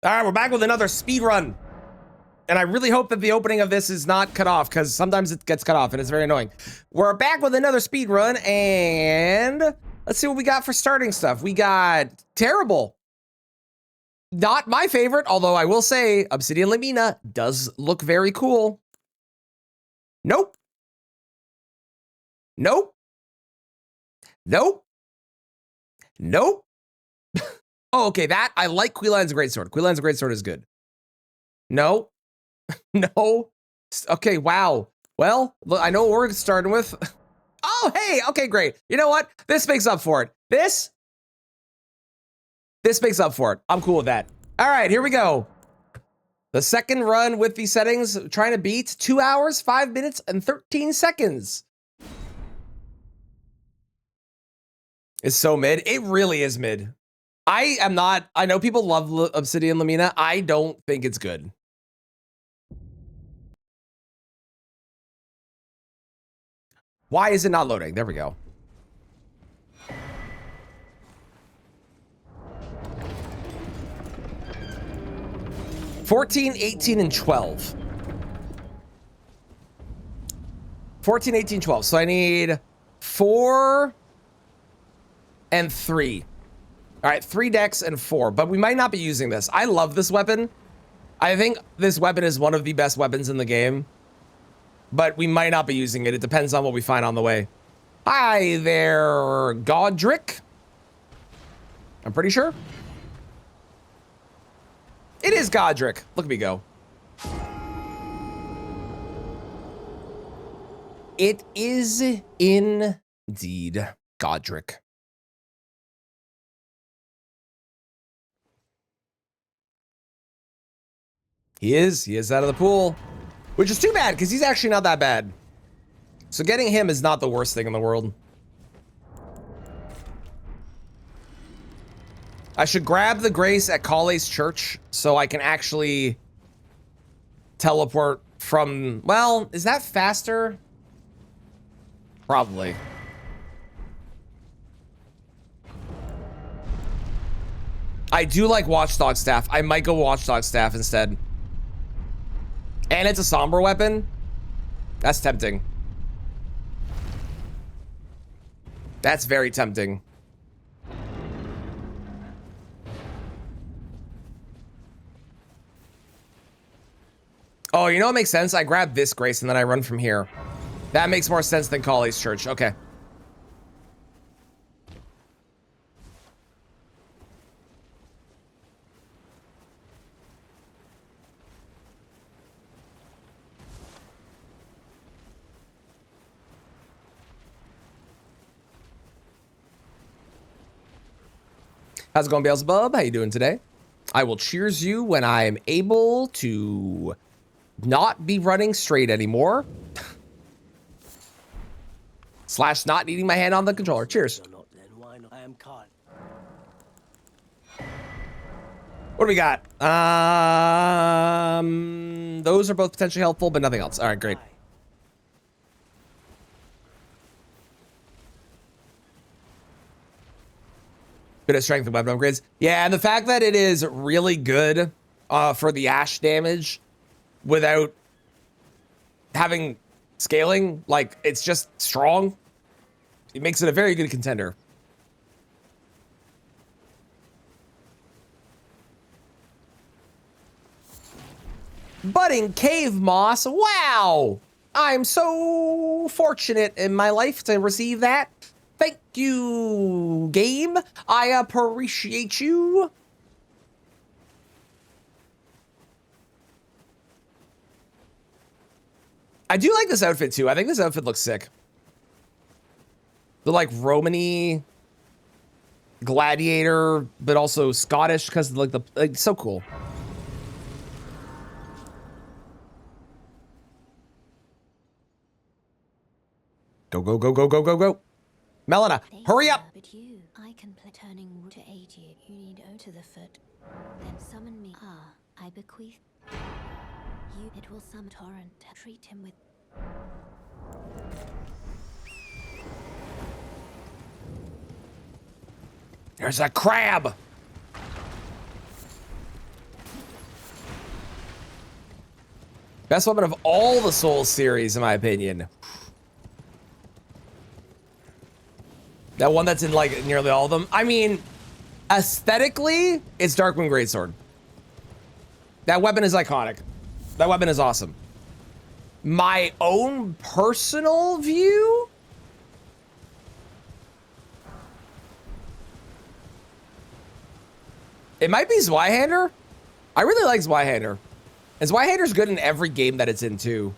All right, we're back with another speed run. And I really hope that the opening of this is not cut off, because sometimes it gets cut off and it's very annoying. We're back with another speed run, and let's see what we got for starting stuff. We got Terrible. Not my favorite, although I will say Obsidian Lamina does look very cool. Nope. Nope. Nope. Nope. Oh, okay, that, I like Queline's Greatsword. Queline's Greatsword is good. No. No. Okay, wow. Well, look, I know what we're starting with. Oh, hey, okay, great. You know what? This makes up for it. This makes up for it. I'm cool with that. All right, here we go. The second run with these settings, trying to beat 2 hours, 5 minutes, and 13 seconds. It's so mid. It really is mid. I am not, I know people love Obsidian Lamina. I don't think it's good. Why is it not loading? There we go. $14, 18, and 12. 14, 18, 12. So I need 4 and 3. All right, 3 decks and 4, but we might not be using this. I love this weapon. I think this weapon is one of the best weapons in the game, but we might not be using it. It depends on what we find on the way. Hi there, Godric. I'm pretty sure. It is Godric. Look at me go. It is indeed Godric. He is out of the pool, which is too bad because he's actually not that bad. So getting him is not the worst thing in the world. I should grab the Grace at Kale's church so I can actually teleport from, well, is that faster? Probably. I do like Watchdog Staff. I might go Watchdog Staff instead. And it's a somber weapon. That's tempting. That's very tempting. Oh, you know what makes sense? I grab this Grace and then I run from here. That makes more sense than Kale's church. Okay. How's it going, Beelzebub? How you doing today? I will cheers you when I am able to not be running straight anymore. Slash not needing my hand on the controller. Cheers. What do we got? Those are both potentially helpful, but nothing else. All right, great. Bit of strength and weapon upgrades. Yeah, and the fact that it is really good for the Ash damage without having scaling, like, it's just strong. It makes it a very good contender. Budding Cave Moss. Wow! I'm so fortunate in my life to receive that. Thank you, game. I appreciate you. I do like this outfit too. I think this outfit looks sick. The like Romany gladiator, but also Scottish because like the like so cool. Go, go, go, go, go, go, go. Melina, hurry up! But you, I can play turning to aid you. You need O to the foot. Then summon me. Ah, I bequeath you. It will summon torrent. Treat him with. There's a crab. Best weapon of all the Souls series, in my opinion. That one that's in like nearly all of them. I mean, aesthetically, it's Darkmoon Greatsword. That weapon is iconic. That weapon is awesome. My own personal view? It might be Zweihander. I really like Zweihander. And Zweihander's good in every game that it's in too.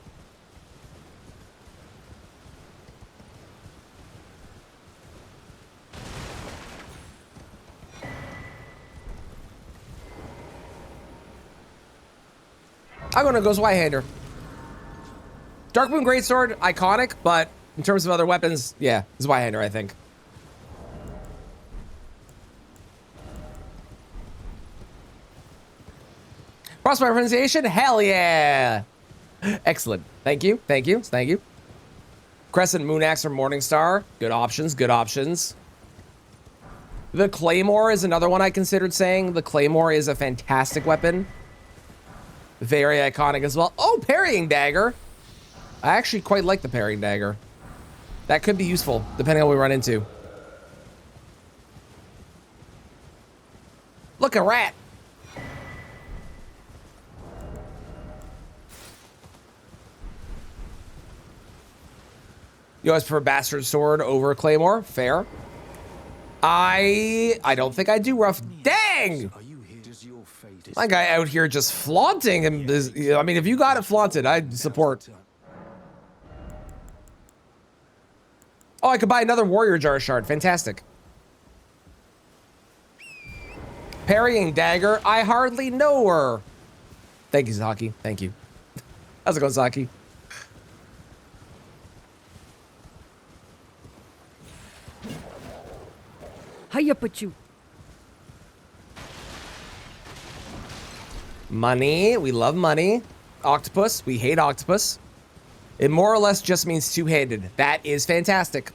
I'm gonna go Zweihander. Darkmoon Greatsword, iconic, but in terms of other weapons, yeah, Zweihander, I think. Cross my pronunciation? Hell yeah! Excellent. Thank you, thank you, thank you. Crescent, Moon Axe, or Morningstar. Good options, good options. The Claymore is another one I considered saying. The Claymore is a fantastic weapon. Very iconic as well. Oh, Parrying Dagger. I actually quite like the Parrying Dagger. That could be useful, depending on what we run into. Look, a rat. You always prefer Bastard Sword over Claymore? Fair. I don't think I do, Rough. Dang! My guy out here just flaunting him. I mean, if you got it flaunted, I'd support. Oh, I could buy another Warrior Jar Shard. Fantastic. Parrying Dagger. I hardly know her. Thank you, Zaki. Thank you. How's it going, Zaki? Hiya, put you. Money. We love money. Octopus. We hate octopus. It more or less just means two-handed. That is fantastic.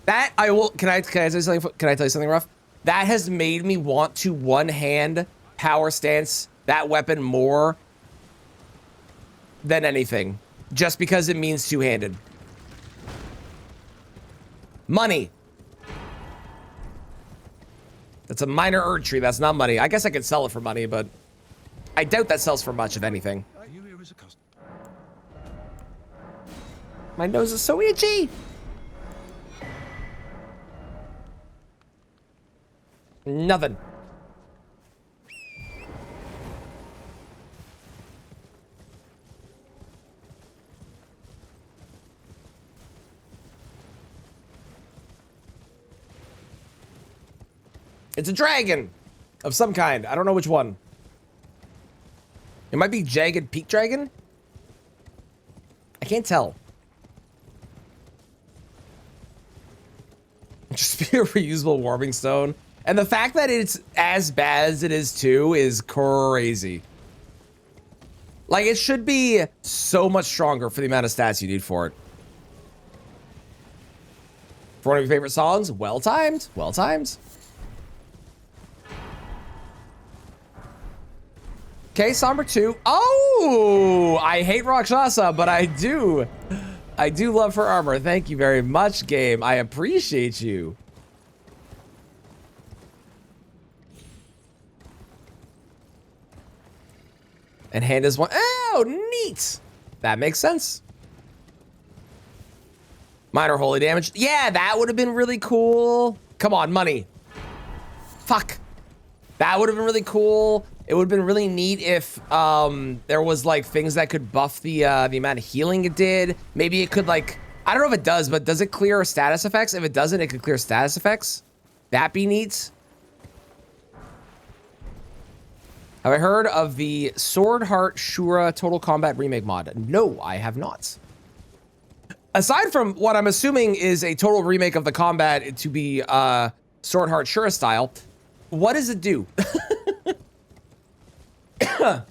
That I will. Can I tell you something? Can I tell you something, Rough? That has made me want to one-hand power stance that weapon more than anything, just because it means two-handed. Money. That's a minor Erd tree. That's not money. I guess I could sell it for money, but I doubt that sells for much, if anything. My nose is so itchy. Nothing. It's a dragon of some kind. I don't know which one. It might be Jagged Peak Dragon. I can't tell. Just be a reusable warming stone. And the fact that it's as bad as it is too is crazy. Like, it should be so much stronger for the amount of stats you need for it. For one of your favorite songs, well timed, well timed. Okay, Somber 2. Oh, I hate Rakshasa, but I do love her armor. Thank you very much, game. I appreciate you. And hand is one. Oh, neat. That makes sense. Minor holy damage. Yeah, that would have been really cool. Come on, money. Fuck. That would have been really cool. It would have been really neat if there was like things that could buff the amount of healing it did. Maybe it could like, I don't know if it does, but does it clear status effects? If it doesn't, it could clear status effects. That'd be neat. Have I heard of the Sword Heart Shura Total Combat Remake mod? No, I have not. Aside from what I'm assuming is a total remake of the combat to be Sword Heart Shura style, what does it do?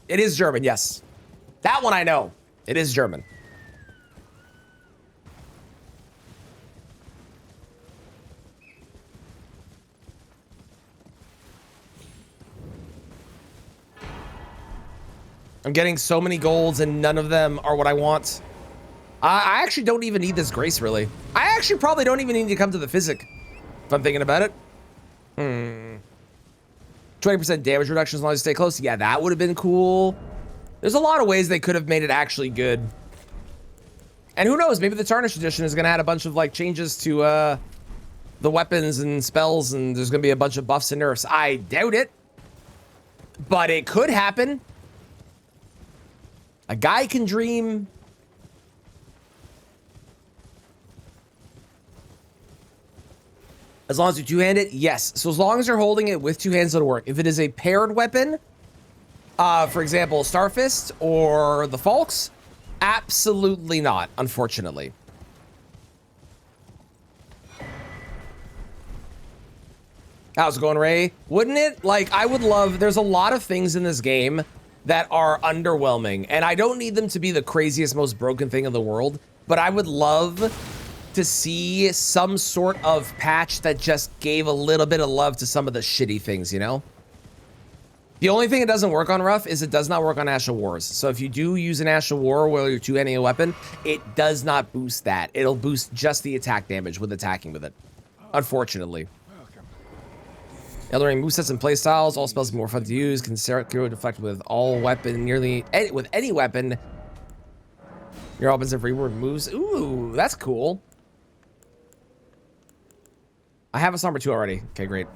It is German, yes. That one I know. It is German. I'm getting so many golds and none of them are what I want. I actually don't even need this grace, really. I actually probably don't even need to come to the physic, if I'm thinking about it. 20% damage reduction as long as you stay close. Yeah, that would have been cool. There's a lot of ways they could have made it actually good. And who knows, maybe the Tarnished Edition is going to add a bunch of like changes to the weapons and spells, and there's going to be a bunch of buffs and nerfs. I doubt it, but it could happen. A guy can dream. As long as you two-hand it, yes. So as long as you're holding it with two hands, it'll work. If it is a paired weapon, for example, Starfist or the Falks, absolutely not, unfortunately. How's it going, Ray? Wouldn't it? Like, I would love, there's a lot of things in this game that are underwhelming, and I don't need them to be the craziest, most broken thing in the world, but I would love to see some sort of patch that just gave a little bit of love to some of the shitty things, you know? The only thing it doesn't work on Rough is it does not work on Ash of Wars. So if you do use an Ash of War while you're two-handing a weapon, it does not boost that. It'll boost just the attack damage with attacking with it, unfortunately. Elden Ring movesets and playstyles, all spells are more fun to use. Can Zero deflect with all weapon, with any weapon. Your weapons have reward moves. Ooh, that's cool. I have a number 2 already. Okay, great.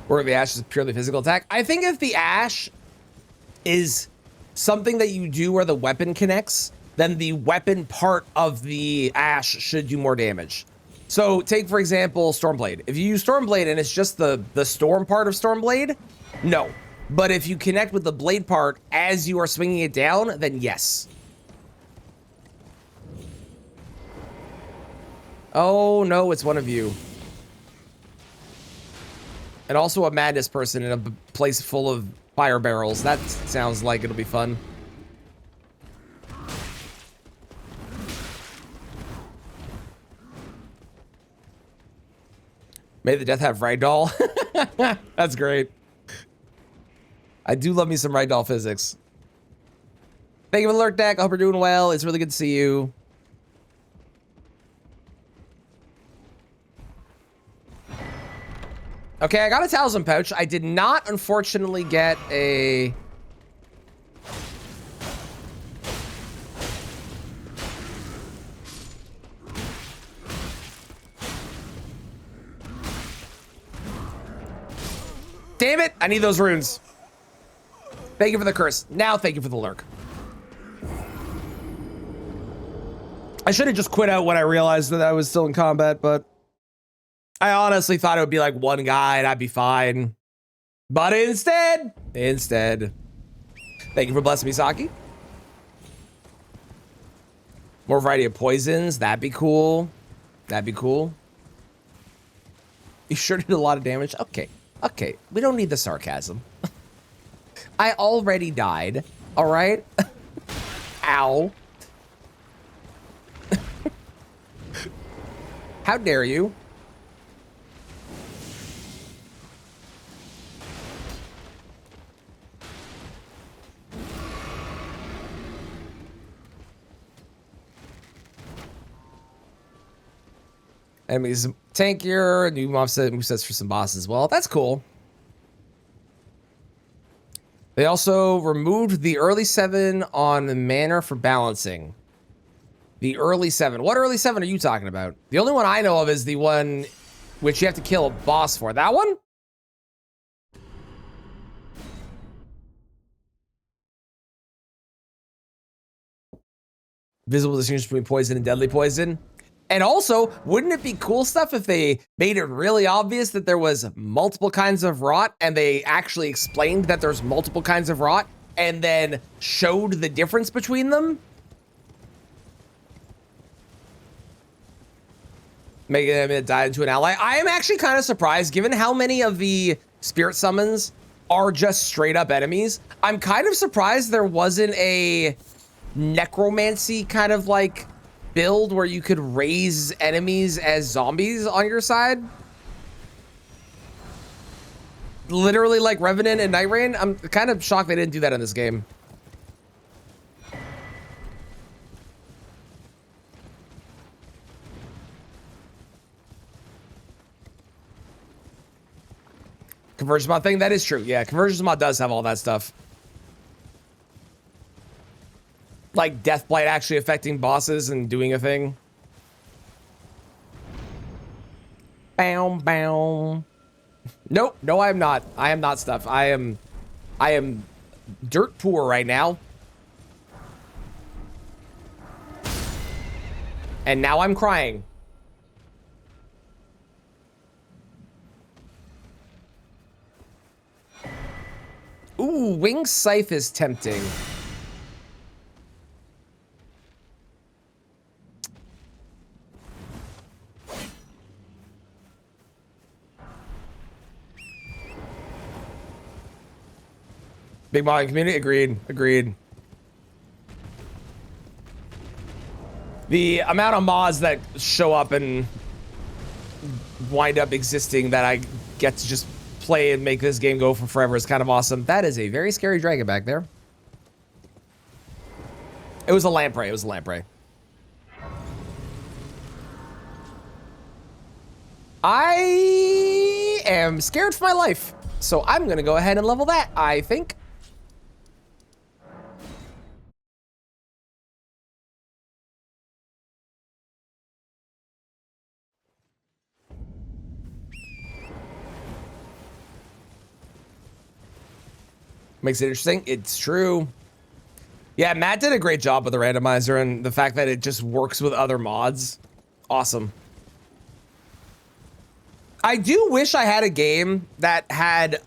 Or the Ash is purely physical attack. I think if the Ash is something that you do where the weapon connects, then the weapon part of the Ash should do more damage. So take, for example, Stormblade. If you use Stormblade and it's just the storm part of Stormblade, no. But if you connect with the blade part as you are swinging it down, then yes. Oh, no, it's one of you. And also a madness person in a place full of fire barrels. That sounds like it'll be fun. May the Death have Ragdoll. That's great. I do love me some Ragdoll physics. Thank you for the lurk, deck. I hope you're doing well. It's really good to see you. Okay, I got a talisman pouch. I did not, unfortunately, get a... Damn it! I need those runes. Thank you for the curse. Now thank you for the lurk. I should have just quit out when I realized that I was still in combat, but... I honestly thought it would be like one guy and I'd be fine. But instead. Thank you for blessing me, Saki. More variety of poisons. That'd be cool. You sure did a lot of damage. Okay. We don't need the sarcasm. I already died. All right. Ow. How dare you? Enemies tankier, new movesets for some bosses as well. That's cool. They also removed the early 7 on the mana for balancing. The early 7. What early 7 are you talking about? The only one I know of is the one which you have to kill a boss for. That one? Visible distinction between poison and deadly poison. And also, wouldn't it be cool stuff if they made it really obvious that there was multiple kinds of rot and they actually explained that there's multiple kinds of rot and then showed the difference between them? making him die into an ally. I am actually kind of surprised, given how many of the spirit summons are just straight up enemies. I'm kind of surprised there wasn't a necromancy kind of like build where you could raise enemies as zombies on your side. Literally like Revenant and Night Rain. I'm kind of shocked they didn't do that in this game. Convergence mod thing, that is true. Yeah, convergence mod does have all that stuff. Like Deathblight actually affecting bosses and doing a thing. Bow, bow. Nope, no, I am not. I am not stuff. I am dirt poor right now. And now I'm crying. Ooh, Wing Scythe is tempting. Big modding community, agreed. The amount of mods that show up and wind up existing that I get to just play and make this game go for forever is kind of awesome. That is a very scary dragon back there. It was a lamprey. It was a lamprey. I am scared for my life, so I'm gonna go ahead and level that, I think. Makes it interesting. It's true. Yeah, Matt did a great job with the randomizer and the fact that it just works with other mods. Awesome. I do wish I had a game that had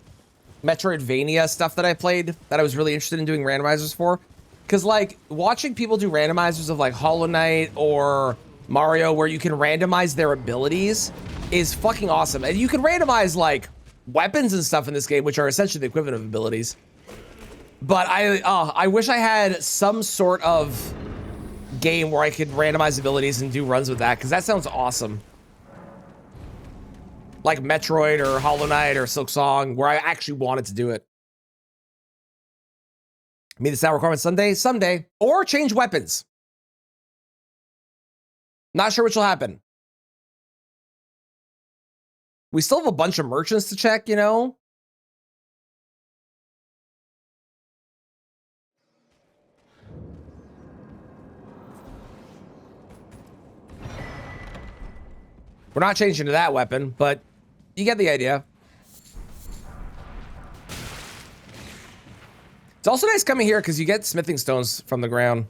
Metroidvania stuff that I played that I was really interested in doing randomizers for. Because, like, watching people do randomizers of, like, Hollow Knight or Mario where you can randomize their abilities is fucking awesome. And you can randomize, like, weapons and stuff in this game, which are essentially the equivalent of abilities. But I wish I had some sort of game where I could randomize abilities and do runs with that, because that sounds awesome. Like Metroid or Hollow Knight or Silk Song, where I actually wanted to do it. Meet the sound requirement someday, or change weapons. Not sure which will happen. We still have a bunch of merchants to check, you know? We're not changing to that weapon, but you get the idea. It's also nice coming here because you get smithing stones from the ground.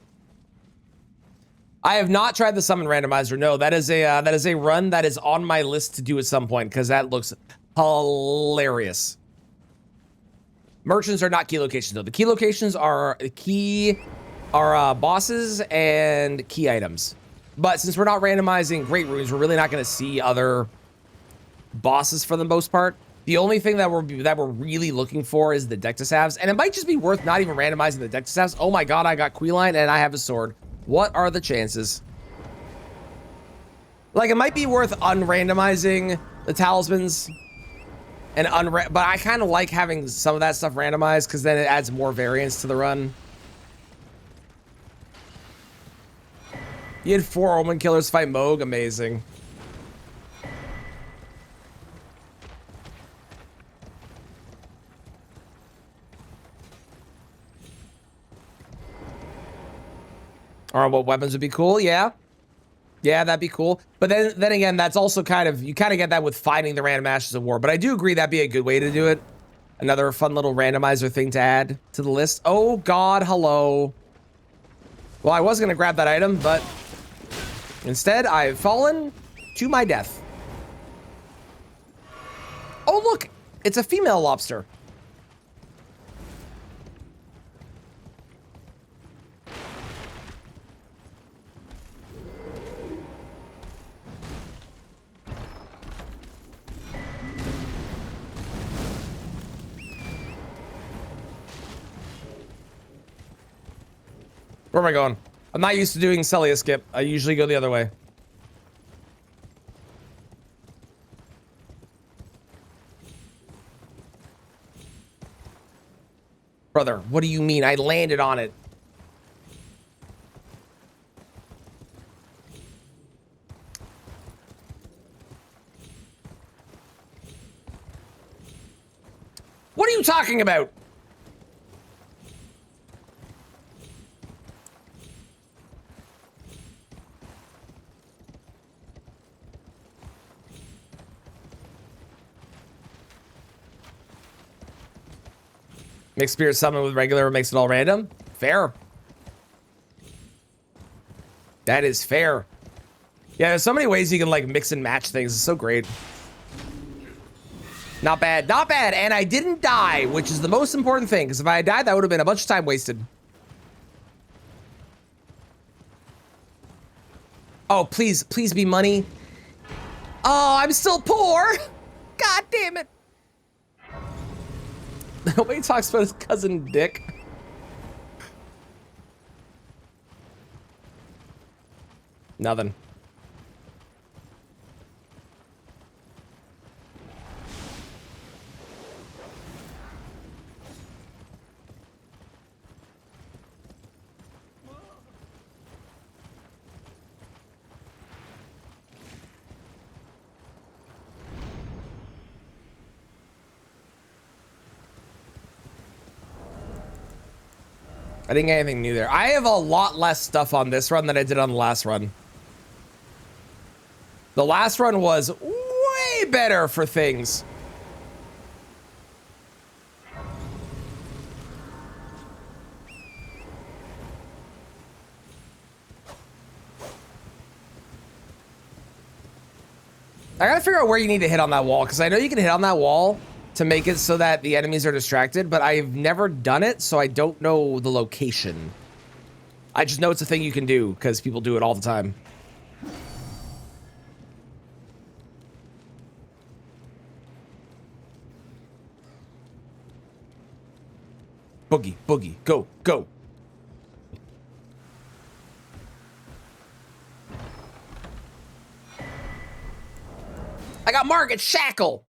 I have not tried the summon randomizer. No, that is a run that is on my list to do at some point because that looks hilarious. Merchants are not key locations though. The key locations are bosses and key items. But since we're not randomizing great runes, we're really not going to see other bosses for the most part. The only thing that we're really looking for is the Dectasaves, and it might just be worth not even randomizing the Dectasaves. Oh my god, I got Queeline and I have a sword. What are the chances? Like, it might be worth unrandomizing the talismans and but I kind of like having some of that stuff randomized because then it adds more variance to the run. You had 4 Omen Killers fight Moog. Amazing. Or what weapons would be cool? Yeah. Yeah, that'd be cool. But then again, that's also kind of, you kind of get that with finding the random ashes of war. But I do agree that'd be a good way to do it. Another fun little randomizer thing to add to the list. Oh God, hello. Well, I was going to grab that item, but instead, I've fallen to my death. Oh, look, it's a female lobster. Where am I going? I'm not used to doing Celia skip. I usually go the other way. Brother, what do you mean? I landed on it. What are you talking about? Mixed spirit summon with regular makes it all random? Fair. That is fair. Yeah, there's so many ways you can like mix and match things. It's so great. Not bad, not bad. And I didn't die, which is the most important thing, because if I had died, that would have been a bunch of time wasted. Oh, please, please be money. Oh, I'm still poor. God damn it. Nobody talks about his cousin Dick. Nothing. I didn't get anything new there. I have a lot less stuff on this run than I did on the last run. The last run was way better for things. I gotta figure out where you need to hit on that wall, because I know you can hit on that wall to make it so that the enemies are distracted, but I've never done it, so I don't know the location. I just know it's a thing you can do, because people do it all the time. Boogie, boogie, go, go. I got Margaret Shackle.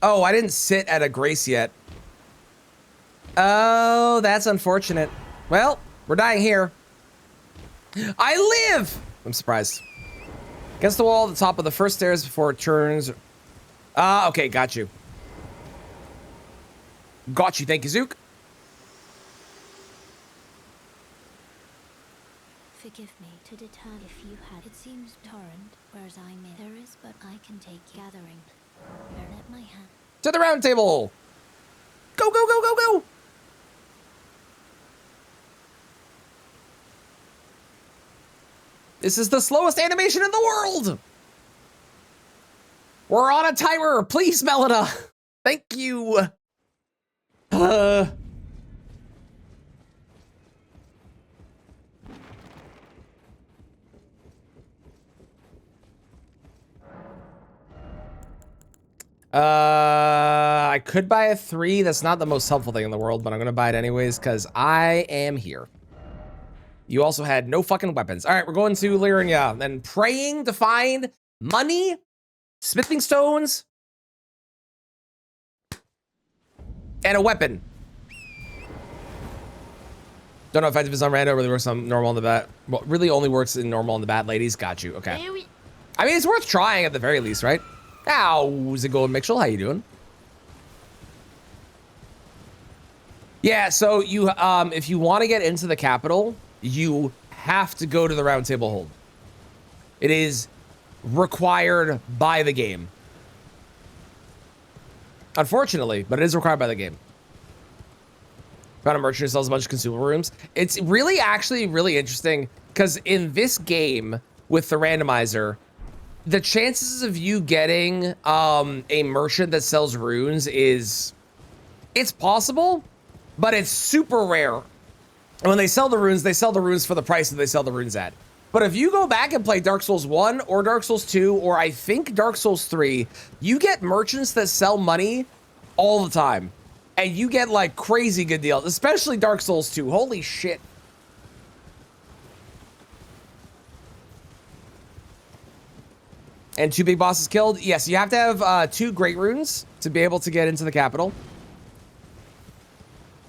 Oh, I didn't sit at a grace yet. Oh, that's unfortunate. Well, we're dying here. I live! I'm surprised. Against the wall at the top of the first stairs before it turns. Ah, okay, got you. Got you, thank you, Zook. Forgive me to determine if you had. It seems torrent, whereas I may. There is, but I can take gathering. Let my hand. To the round table. Go, go, go, go, go. This is the slowest animation in the world. We're on a timer. Please, Melina. Thank you. I could buy a 3. That's not the most helpful thing in the world, but I'm gonna buy it anyways because I am here. You also had no fucking weapons. All right, we're going to Lyria and praying to find money, smithing stones, and a weapon. Don't know if effective is on rando, really works on normal on the bat. Well, really only works in normal on the bat, ladies. Got you. Okay. I mean, it's worth trying at the very least, right? How's it going, Mitchell? How you doing? Yeah, so you if you want to get into the capital, you have to go to the round table hold. It is required by the game. Unfortunately, but it is required by the game. Found a merchant who sells a bunch of consumable rooms. It's really actually really interesting because in this game with the randomizer, the chances of you getting a merchant that sells runes it's possible, but it's super rare. And when they sell the runes for the price that they sell the runes at. But if you go back and play Dark Souls 1 or Dark Souls 2, or I think Dark Souls 3, you get merchants that sell money all the time. And you get like crazy good deals, especially Dark Souls 2. Holy shit. And 2 big bosses killed. Yes, you have to have 2 great runes to be able to get into the capital.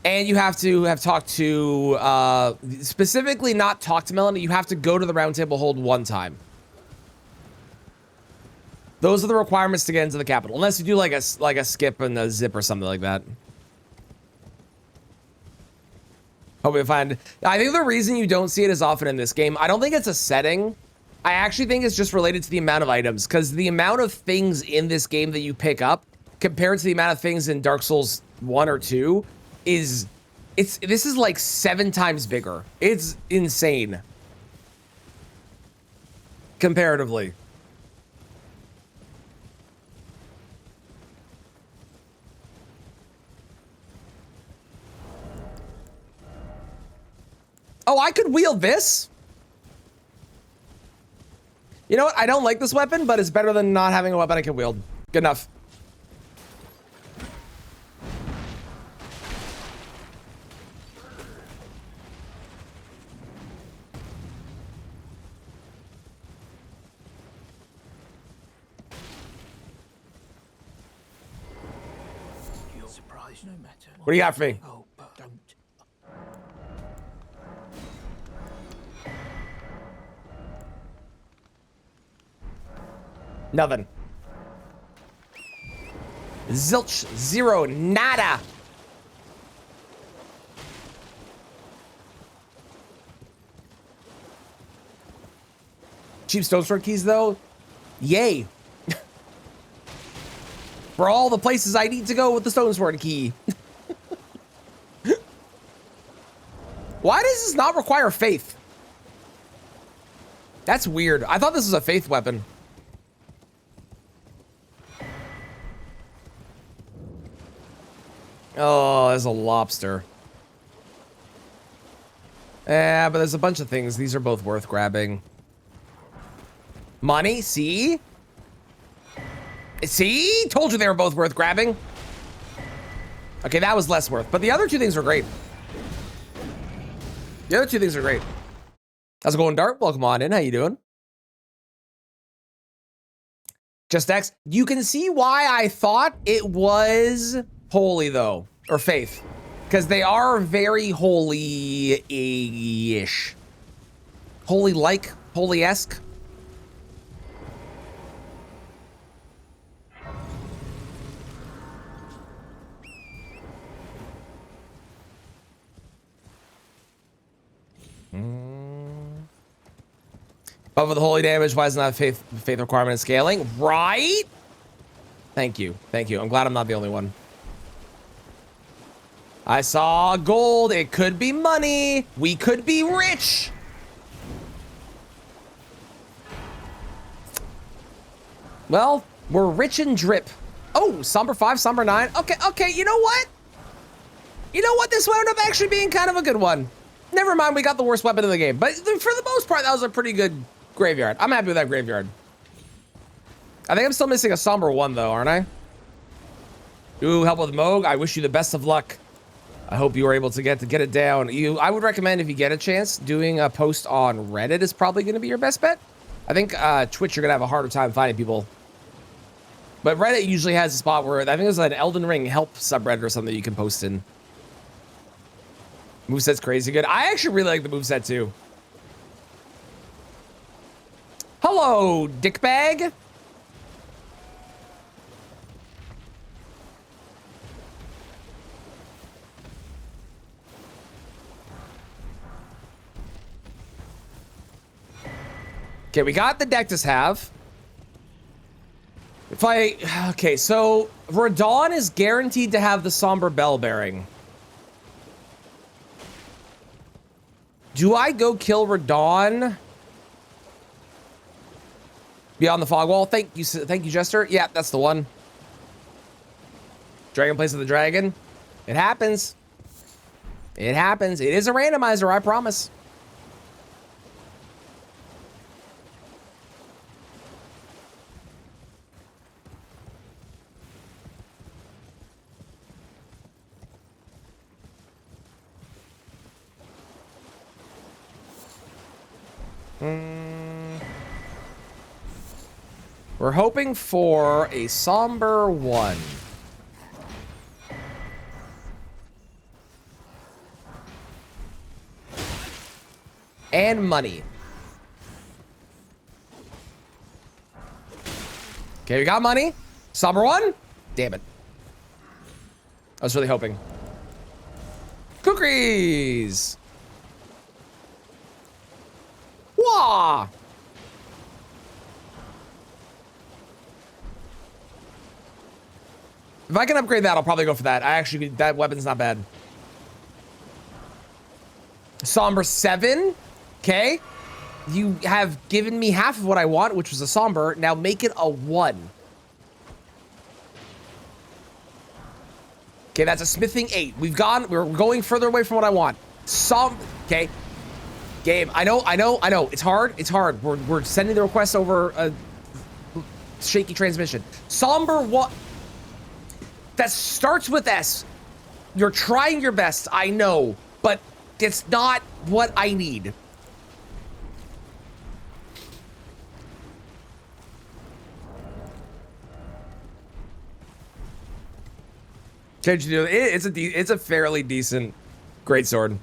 And you have to have talked to, specifically not talk to Melanie, you have to go to the round table hold 1 time. Those are the requirements to get into the capital, unless you do like a skip and a zip or something like that. Hope we find. I think the reason you don't see it as often in this game, I don't think it's a setting. I actually think it's just related to the amount of items, because the amount of things in this game that you pick up compared to the amount of things in Dark Souls 1 or 2 is, this is like 7 times bigger. It's insane. Comparatively. Oh, I could wield this? You know what? I don't like this weapon, but it's better than not having a weapon I can wield. Good enough. You're surprised no matter. What do you got for me? Oh, but don't. Nothing. Zilch. Zero. Nada. Cheap stone sword keys, though? Yay. For all the places I need to go with the stone sword key. Why does this not require faith? That's weird. I thought this was a faith weapon. Oh, there's a lobster. Yeah, but there's a bunch of things. These are both worth grabbing. Money, see? See? Told you they were both worth grabbing. Okay, that was less worth, but the other 2 things were great. The other 2 things are great. How's it going, Dart? Welcome on in. How you doing? Just X. You can see why I thought it was holy, though, or faith, because they are very holy-ish. Holy-like, holy-esque. But with the holy damage, why isn't that faith requirement in scaling? Right? Thank you. Thank you. I'm glad I'm not the only one. I saw gold. It could be money. We could be rich. Well, we're rich and drip. Oh, Somber 5, Somber 9. Okay, you know what? You know what? This wound up actually being kind of a good one. Never mind, we got the worst weapon in the game. But for the most part, that was a pretty good graveyard. I'm happy with that graveyard. I think I'm still missing a Somber 1, though, aren't I? Ooh, help with Moog. I wish you the best of luck. I hope you were able to get it down. I would recommend, if you get a chance, doing a post on Reddit is probably going to be your best bet. I think Twitch, you're going to have a harder time finding people. But Reddit usually has a spot where, I think there's an Elden Ring help subreddit or something you can post in. Moveset's crazy good. I actually really like the moveset too. Hello, dickbag. Okay, we got the Dectus have. Okay, so Radon is guaranteed to have the Somber Bell Bearing. Do I go kill Radon? Beyond the fog wall. Thank you, Jester. Yeah, that's the one. Dragon Place of the Dragon. It happens. It happens. It is a randomizer, I promise. We're hoping for a somber 1. And money. Okay, we got money. Somber 1. Damn it. I was really hoping. Cookies. Wah. If I can upgrade that, I'll probably go for that. That weapon's not bad. Somber 7. Okay. You have given me half of what I want, which was a somber. Now make it a 1. Okay, that's a smithing 8. We're going further away from what I want. Okay. Game, I know. It's hard. We're sending the request over a shaky transmission. Somber 1. That starts with S. You're trying your best, I know, but it's not what I need. It's a fairly decent greatsword.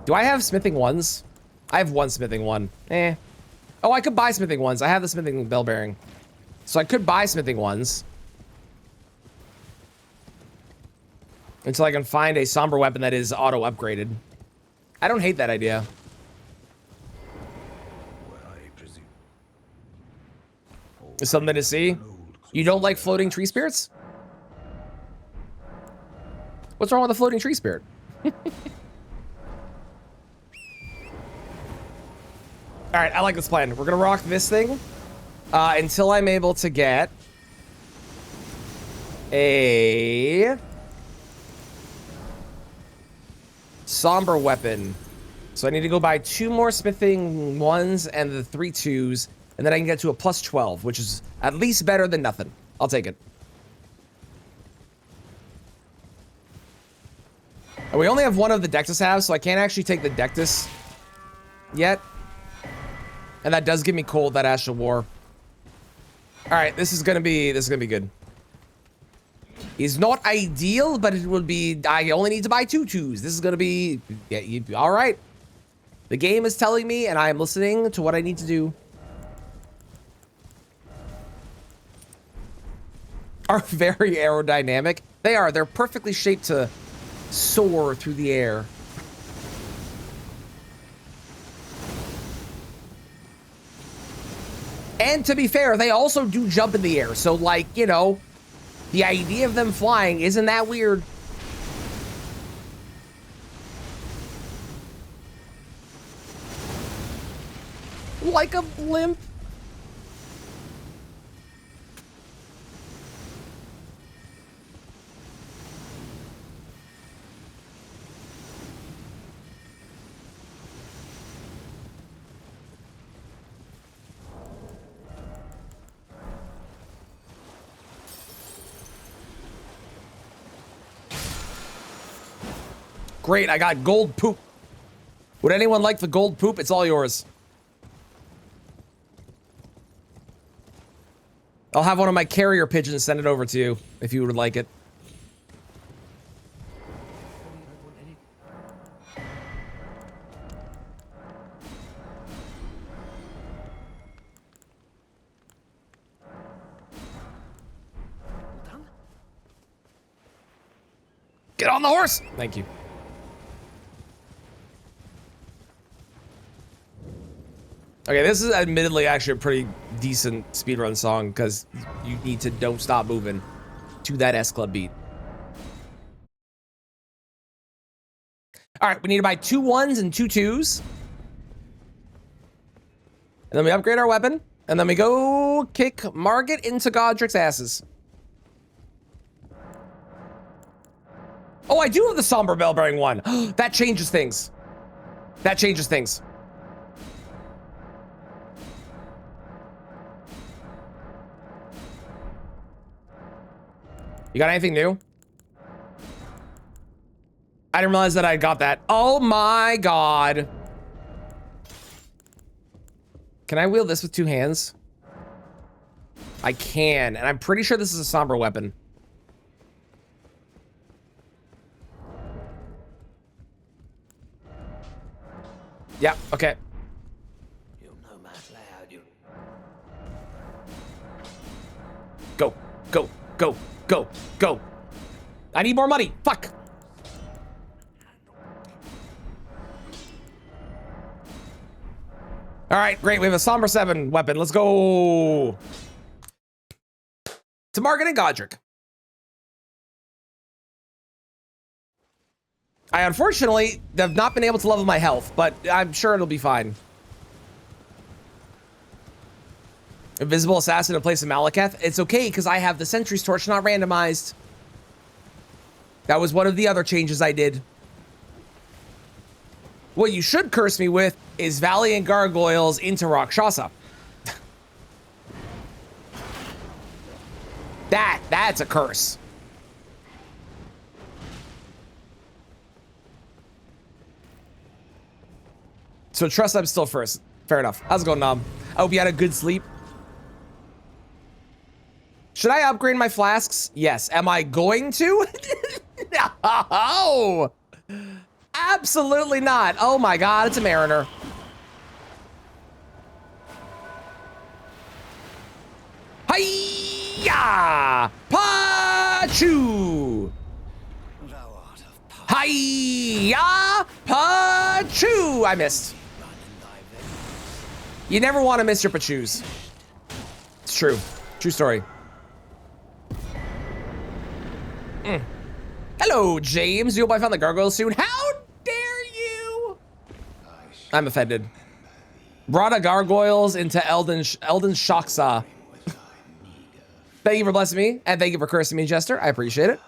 Do I have smithing 1s? I have 1 smithing 1. Oh, I could buy smithing 1s. I have the smithing bell bearing. So I could buy smithing 1s. Until I can find a somber weapon that is auto upgraded. I don't hate that idea. Is something to see? You don't like floating tree spirits? What's wrong with a floating tree spirit? All right, I like this plan. We're gonna rock this thing until I'm able to get a somber weapon. So I need to go buy 2 more smithing 1s and the 3 2s, and then I can get to a plus 12, which is at least better than nothing. I'll take it. And we only have 1 of the Dectus halves, so I can't actually take the Dectus yet. And that does give me cold, that Ash of War. All right, this is gonna be good. It's not ideal, but it will be. I only need to buy 2 2s. This is gonna be, yeah, all right. The game is telling me, and I am listening to what I need to do. Are very aerodynamic. They are. They're perfectly shaped to soar through the air. And to be fair, they also do jump in the air. So, like, you know, the idea of them flying isn't that weird. Like a blimp. Great, I got gold poop. Would anyone like the gold poop? It's all yours. I'll have one of my carrier pigeons send it over to you if you would like it. Get on the horse! Thank you. Okay, this is admittedly actually a pretty decent speedrun song because you need to don't stop moving to that S Club beat. All right, we need to buy 2 1s and 2 2s. And then we upgrade our weapon. And then we go kick Margit into Godric's asses. Oh, I do have the Somber Bell-bearing one. That changes things. That changes things. You got anything new? I didn't realize that I got that. Oh my god. Can I wield this with 2 hands? I can, and I'm pretty sure this is a somber weapon. Yeah, okay. Go, go, go, go, go. I need more money. Fuck. All right, great. We have a Somber 7 weapon. Let's go to Margaret and Godric. I unfortunately have not been able to level my health, but I'm sure it'll be fine. Invisible assassin in place of Malekith. It's okay because I have the Sentry's Torch not randomized. That was one of the other changes I did. What you should curse me with is Valiant Gargoyles into Rakshasa. That's a curse. So trust I'm still first. Fair enough. How's it going, Nom? I hope you had a good sleep. Should I upgrade my flasks? Yes. Am I going to? No. Absolutely not. Oh my God, it's a Mariner. Hiya! Pachu! Hiya! Pachu! I missed. You never want to miss your Pachus. It's true. True story. Hello, James. You hope I found the gargoyle soon. How dare you? I'm offended. Brought a gargoyles into Elden Shaksa. Thank you for blessing me, and thank you for cursing me, Jester. I appreciate it.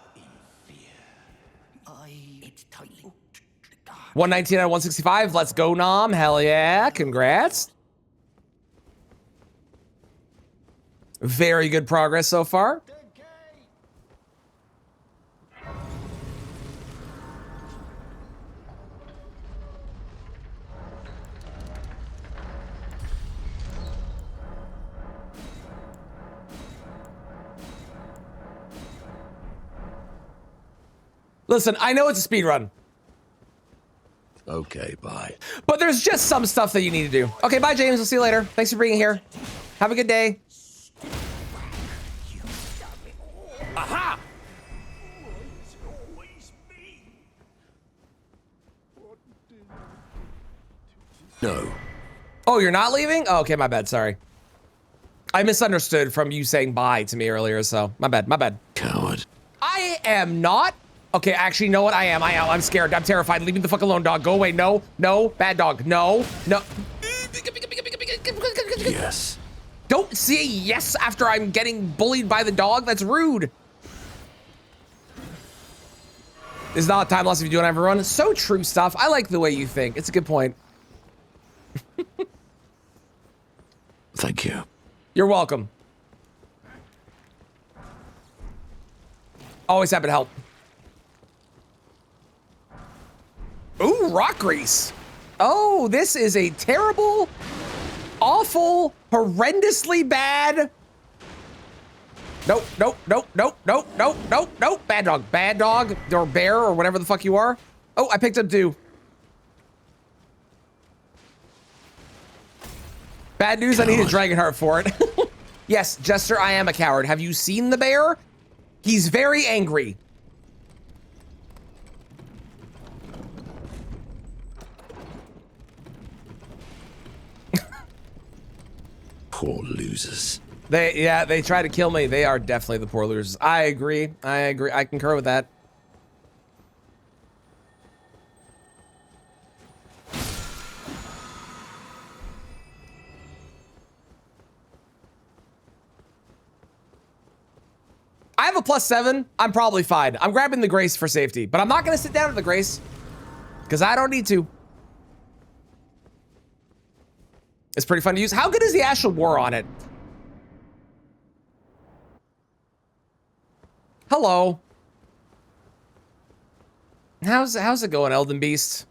119 out of 165. Let's go, Nom. Hell yeah. Congrats. Very good progress so far. Listen, I know it's a speed run. Okay, bye. But there's just some stuff that you need to do. Okay, bye, James. We'll see you later. Thanks for being here. Have a good day. Aha! No. Oh, you're not leaving? Oh, okay, my bad. Sorry. I misunderstood from you saying bye to me earlier, so my bad. My bad. Coward. I am not. Okay, actually, you know what? I am. I'm scared. I'm terrified. Leave me the fuck alone, dog. Go away. No, no. Bad dog. No, no. Yes. Don't say yes after I'm getting bullied by the dog. That's rude. It's not time loss if you do it, everyone. So true stuff. I like the way you think. It's a good point. Thank you. You're welcome. Always happy to help. Ooh, rock grease. Oh, this is a terrible, awful, horrendously bad. Nope, nope, nope, nope, nope, nope, nope, nope. Bad dog, or bear, or whatever the fuck you are. Oh, I picked up dew. Bad news, coward. I need a dragon heart for it. Yes, Jester, I am a coward. Have you seen the bear? He's very angry. Poor losers. They try to kill me. They are definitely the poor losers. I agree. I concur with that. I have a +7. I'm probably fine. I'm grabbing the Grace for safety, but I'm not going to sit down at the Grace because I don't need to. It's pretty fun to use. How good is the Astral War on it? Hello. How's it going, Elden Beast?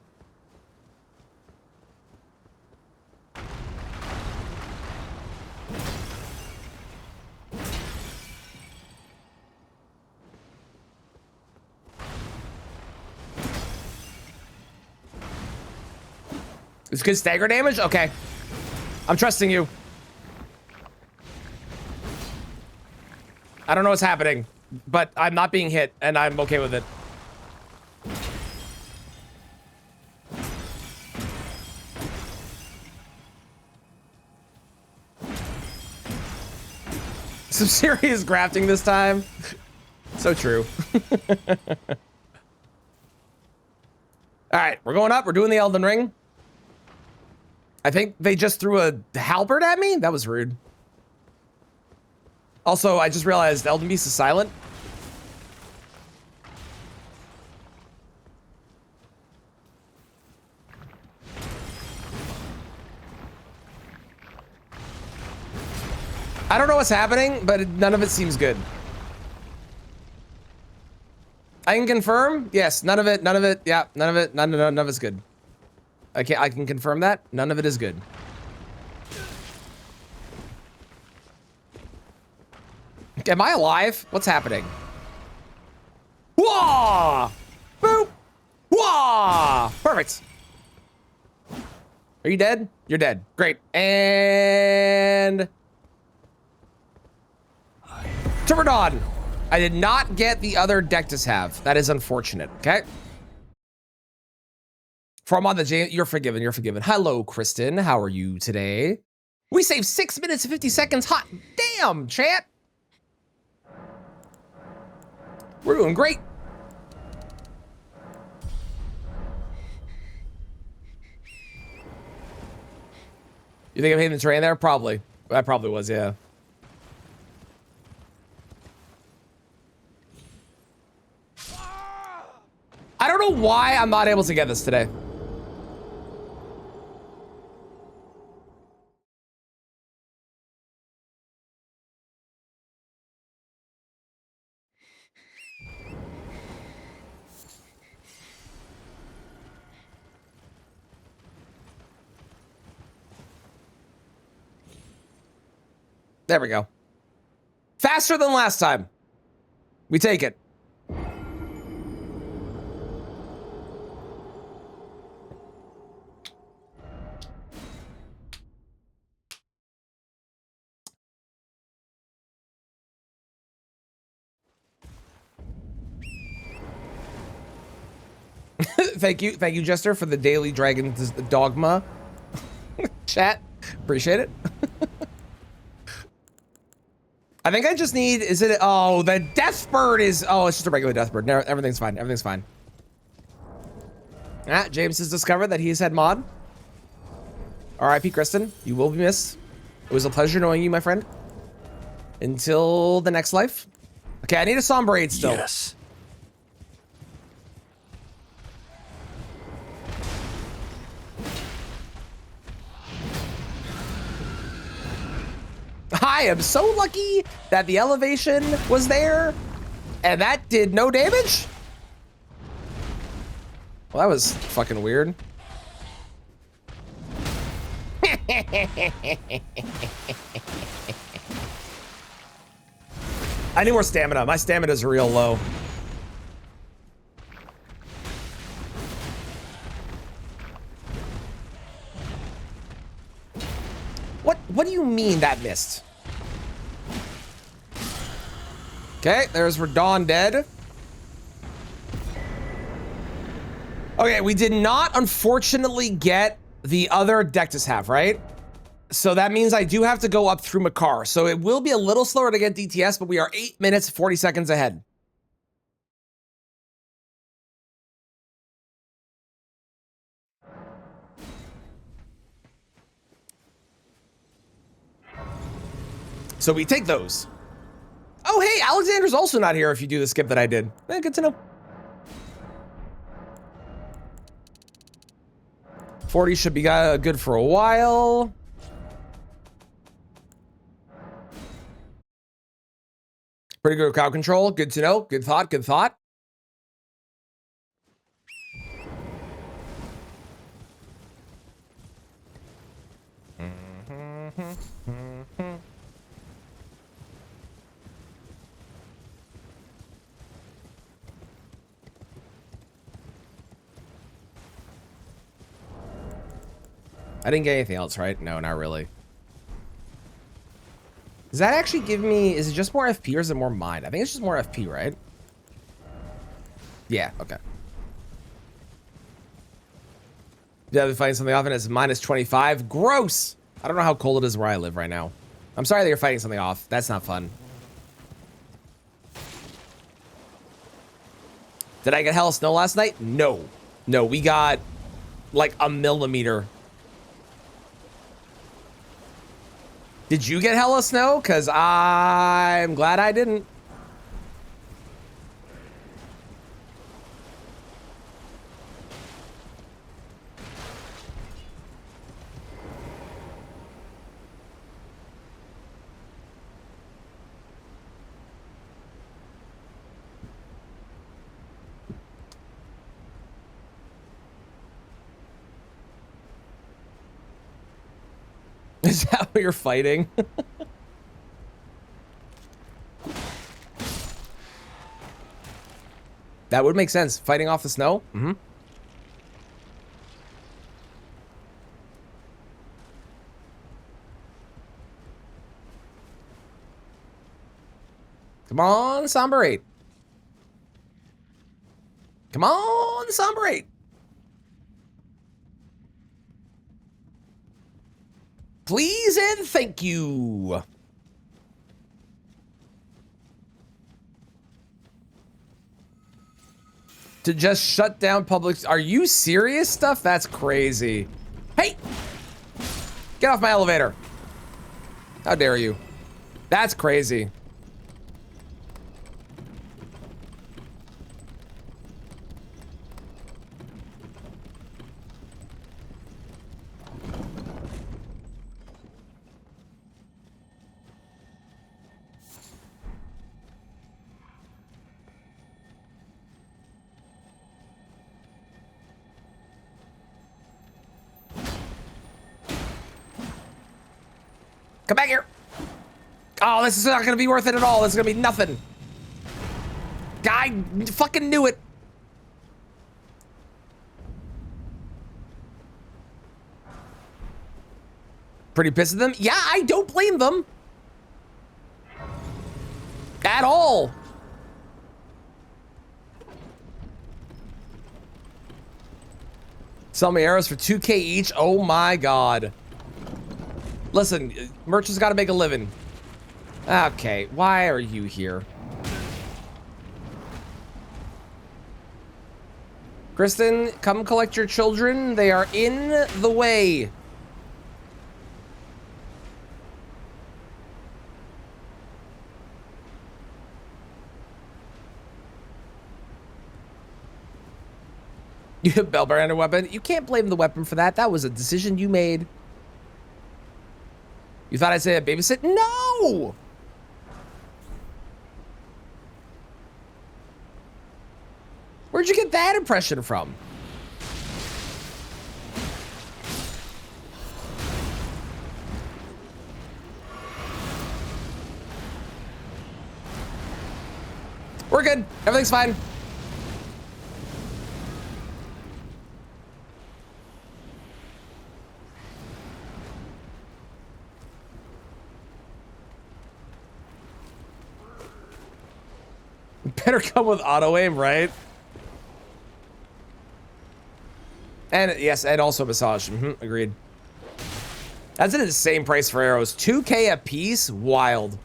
It's good stagger damage? Okay. I'm trusting you. I don't know what's happening, but I'm not being hit, and I'm okay with it. Some serious grafting this time. So true. All right, we're going up. We're doing the Elden Ring. I think they just threw a halberd at me. That was rude. Also, I just realized Elden Beast is silent. I don't know what's happening, but none of it seems good. I can confirm. Yes, none of it. Yeah, none of it. None of it's good. I can confirm that. None of it is good. Am I alive? What's happening? Whoa! Boop! Whoa! Perfect. Are you dead? You're dead. Great. And Turbidon. I did not get the other Dectus have. That is unfortunate. Okay. From on the James, you're forgiven. You're forgiven. Hello, Kristen. How are you today? We saved 6 minutes and 50 seconds. Hot damn, chat. We're doing great. You think I'm hitting the terrain there? Probably. I probably was, yeah. I don't know why I'm not able to get this today. There we go. Faster than last time. We take it. Thank you, Jester, for the daily Dragon's Dogma. Chat, appreciate it. I think I just need, is it, oh, the Deathbird is, oh, it's just a regular Deathbird. No, everything's fine, everything's fine. Ah, James has discovered that he's had mod. R.I.P. Kristen, you will be missed. It was a pleasure knowing you, my friend. Until the next life. Okay, I need a Somber Aid still. Yes. I am so lucky that the elevation was there and that did no damage. Well, that was fucking weird. I need more stamina. My stamina is real low. What do you mean that missed? Okay, there's Radon dead. Okay, we did not unfortunately get the other Dectus have, right? So that means I do have to go up through Makar. So it will be a little slower to get DTS, but we are 8 minutes, 40 seconds ahead. So we take those. Oh, hey, Alexander's also not here if you do the skip that I did. Good to know. 40 should be good for a while. Pretty good crowd control. Good to know. Good thought. Good thought. I didn't get anything else, right? No, not really. Does that actually give me, is it just more FP or is it more mine? I think it's just more FP, right? Yeah, okay. Yeah, they're fighting something off and it's minus 25. Gross! I don't know how cold it is where I live right now. I'm sorry that you're fighting something off. That's not fun. Did I get hella snow last night? No. No, we got like a millimeter. Did you get hella snow? Because I'm glad I didn't. Is that what you're fighting? That would make sense. Fighting off the snow? Mm-hmm. Come on, Somber 8. Come on, Somber 8. Please and thank you. To just shut down public. Are you serious stuff? That's crazy. Hey, get off my elevator. How dare you? That's crazy. Come back here. Oh, this is not gonna be worth it at all. This is gonna be nothing. I fucking knew it. Pretty pissed at them? Yeah, I don't blame them. At all. Sell me arrows for 2K each. Oh my god. Listen, merchants gotta make a living. Okay, why are you here? Kristen, come collect your children. They are in the way. You have bell bearer weapon. You can't blame the weapon for that. That was a decision you made. You thought I'd say a babysit? No! Where'd you get that impression from? We're good. Everything's fine. Better come with auto aim, right? And yes, and also massage. Agreed. That's an insane price for arrows. 2K a piece? Wild.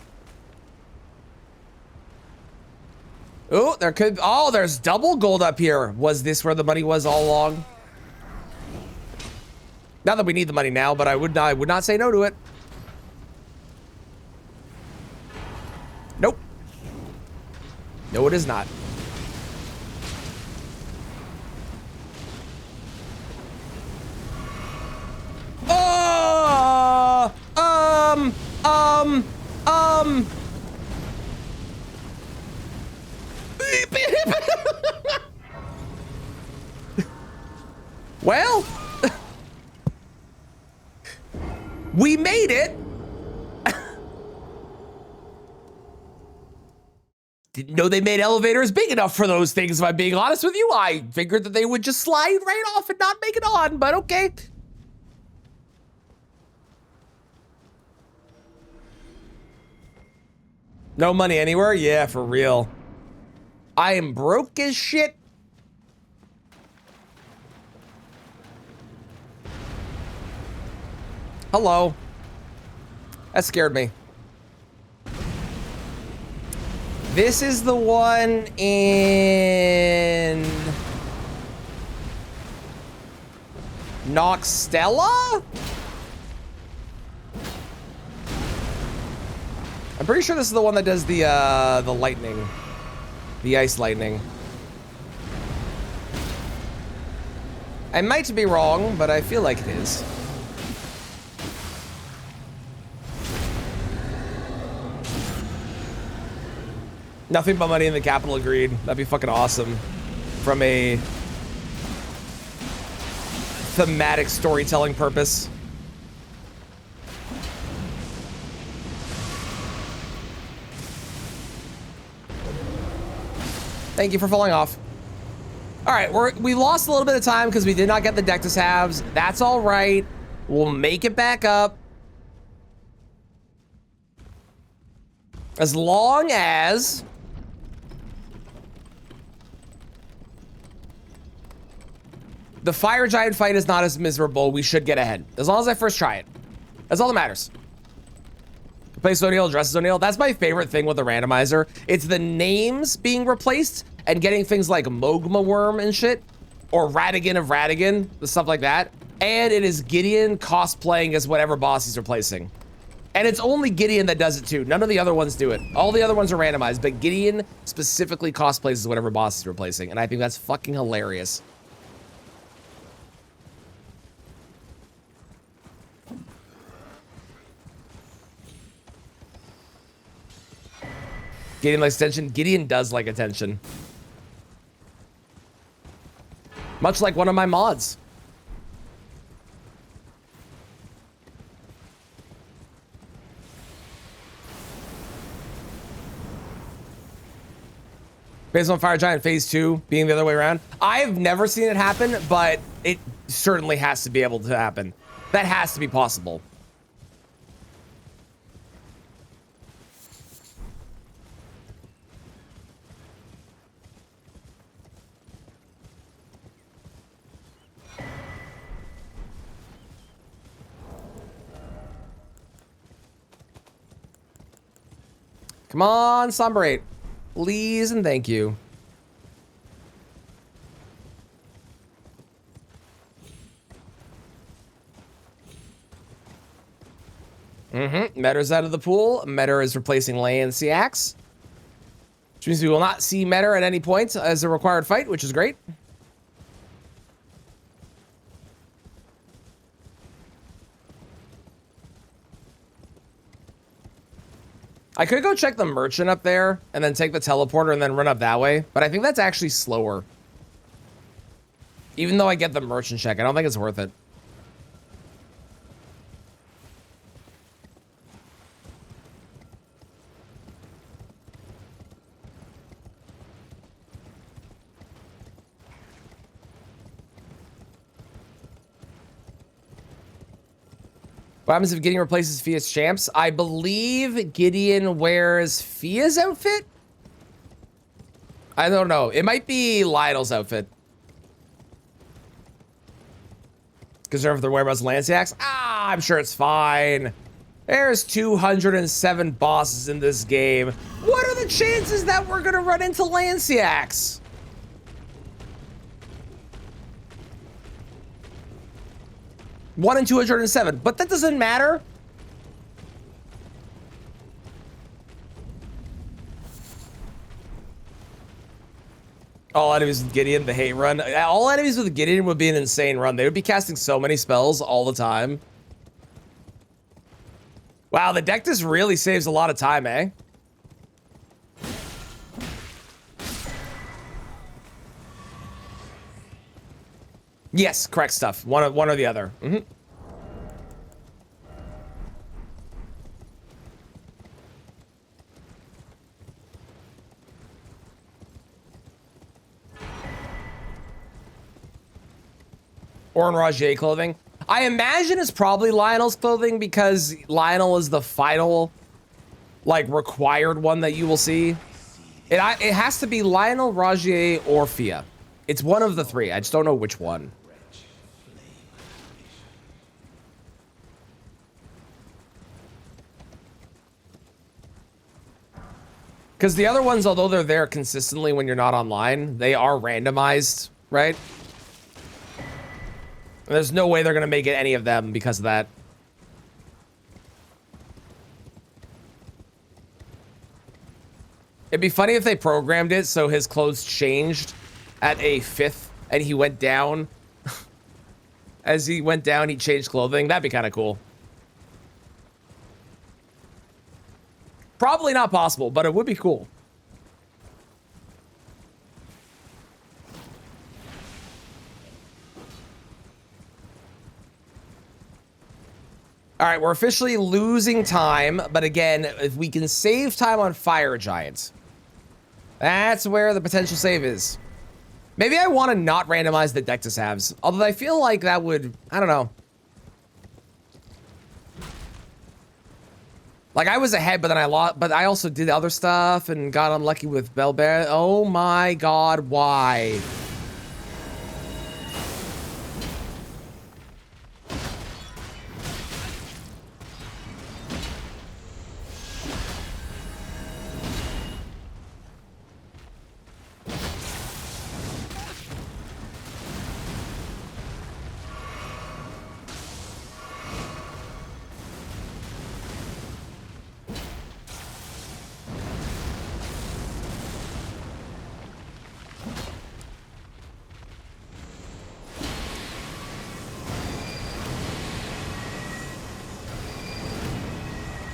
Oh, there could. Oh, there's double gold up here. Was this where the money was all along? Not that we need the money now, but I would not say no to it. Nope. No, it is not. Well, we made it. Didn't know they made elevators big enough for those things, if I'm being honest with you. I figured that they would just slide right off and not make it on, but okay. No money anywhere? Yeah, for real. I am broke as shit. Hello. That scared me. This is the one in Noxtella? I'm pretty sure this is the one that does the lightning. The ice lightning. I might be wrong, but I feel like it is. Nothing but money in the capital, agreed. That'd be fucking awesome. From a thematic storytelling purpose. Thank you for falling off. All right, we lost a little bit of time because we did not get the Dectus halves. That's all right. We'll make it back up. As long as the fire giant fight is not as miserable, we should get ahead. As long as I first try it. That's all that matters. Replace O'Neill, dresses O'Neill. That's my favorite thing with the randomizer. It's the names being replaced and getting things like Mogma Worm and shit. Or Radigan of Radigan, the stuff like that. And it is Gideon cosplaying as whatever boss he's replacing. And it's only Gideon that does it too. None of the other ones do it. All the other ones are randomized, but Gideon specifically cosplays as whatever boss he's replacing. And I think that's fucking hilarious. Gideon likes attention. Gideon does like attention. Much like one of my mods. Based on Fire Giant Phase 2 being the other way around. I've never seen it happen, but it certainly has to be able to happen. That has to be possible. Come on, Sombrate. Please and thank you. Metter's out of the pool. Metter is replacing Lanciax. Which means we will not see Metter at any point as a required fight, which is great. I could go check the merchant up there and then take the teleporter and then run up that way, but I think that's actually slower. Even though I get the merchant check, I don't think it's worth it. What happens if Gideon replaces Fia's champs? I believe Gideon wears Fia's outfit? I don't know. It might be Lionel's outfit. Concerned for the whereabouts of Lanciax? Ah, I'm sure it's fine. There's 207 bosses in this game. What are the chances that we're gonna run into Lanciax? One in 207, but that doesn't matter. All enemies with Gideon, the hate run. All enemies with Gideon would be an insane run. They would be casting so many spells all the time. Wow, the Dectus really saves a lot of time, eh? Yes, correct stuff. One or the other. Orin Rajier clothing. I imagine it's probably Lionel's clothing because Lionel is the final like required one that you will see. It has to be Lionel, Rajier, or Fia. It's one of the three. I just don't know which one. Because the other ones, although they're there consistently when you're not online, they are randomized, right? There's no way they're going to make it any of them because of that. It'd be funny if they programmed it so his clothes changed at a 5th and he went down. As he went down, he changed clothing. That'd be kind of cool. Probably not possible, but it would be cool. All right, we're officially losing time, but again, if we can save time on Fire Giants, that's where the potential save is. Maybe I want to not randomize the Dectus halves, although I feel like that would, I don't know. Like, I was ahead, but then I lost, but I also did other stuff and got unlucky with Belbear. Oh my god, why?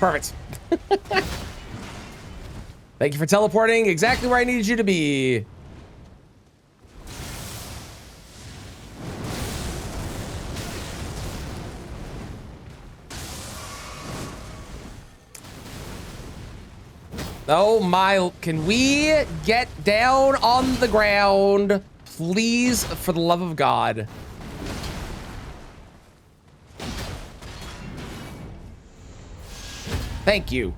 Perfect. Thank you for teleporting exactly where I needed you to be. Oh my, can we get down on the ground, please, for the love of God? Thank you.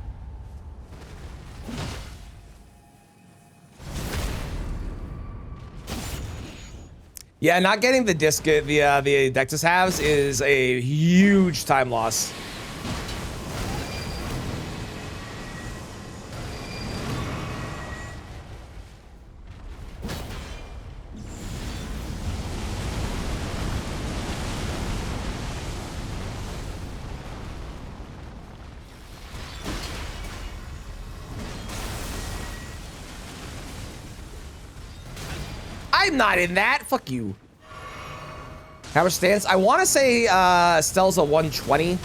Yeah, not getting the disc, the Dectus halves is a huge time loss. I'm not in that. Fuck you. How much stance? I want to say Stell's a 120.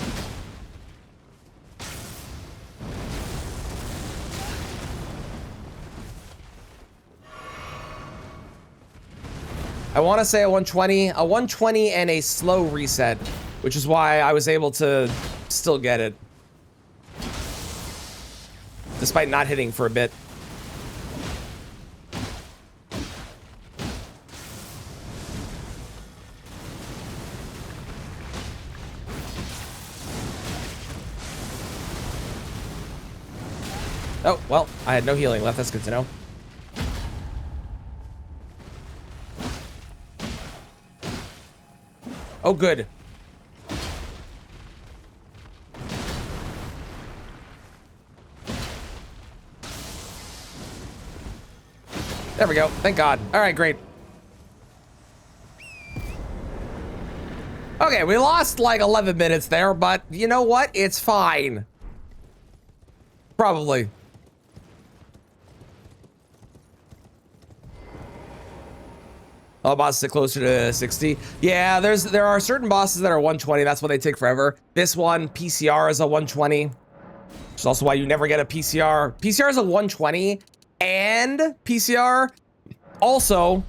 I want to say a 120 and a slow reset, which is why I was able to still get it. Despite not hitting for a bit. Oh, well, I had no healing left. That's good to know. Oh, good. There we go. Thank God. All right, great. Okay, we lost like 11 minutes there, but you know what? It's fine. Probably. All bosses sit closer to 60. Yeah, there are certain bosses that are 120. That's why they take forever. This one, PCR, is a 120. Which is also why you never get a PCR. PCR is a 120, and PCR also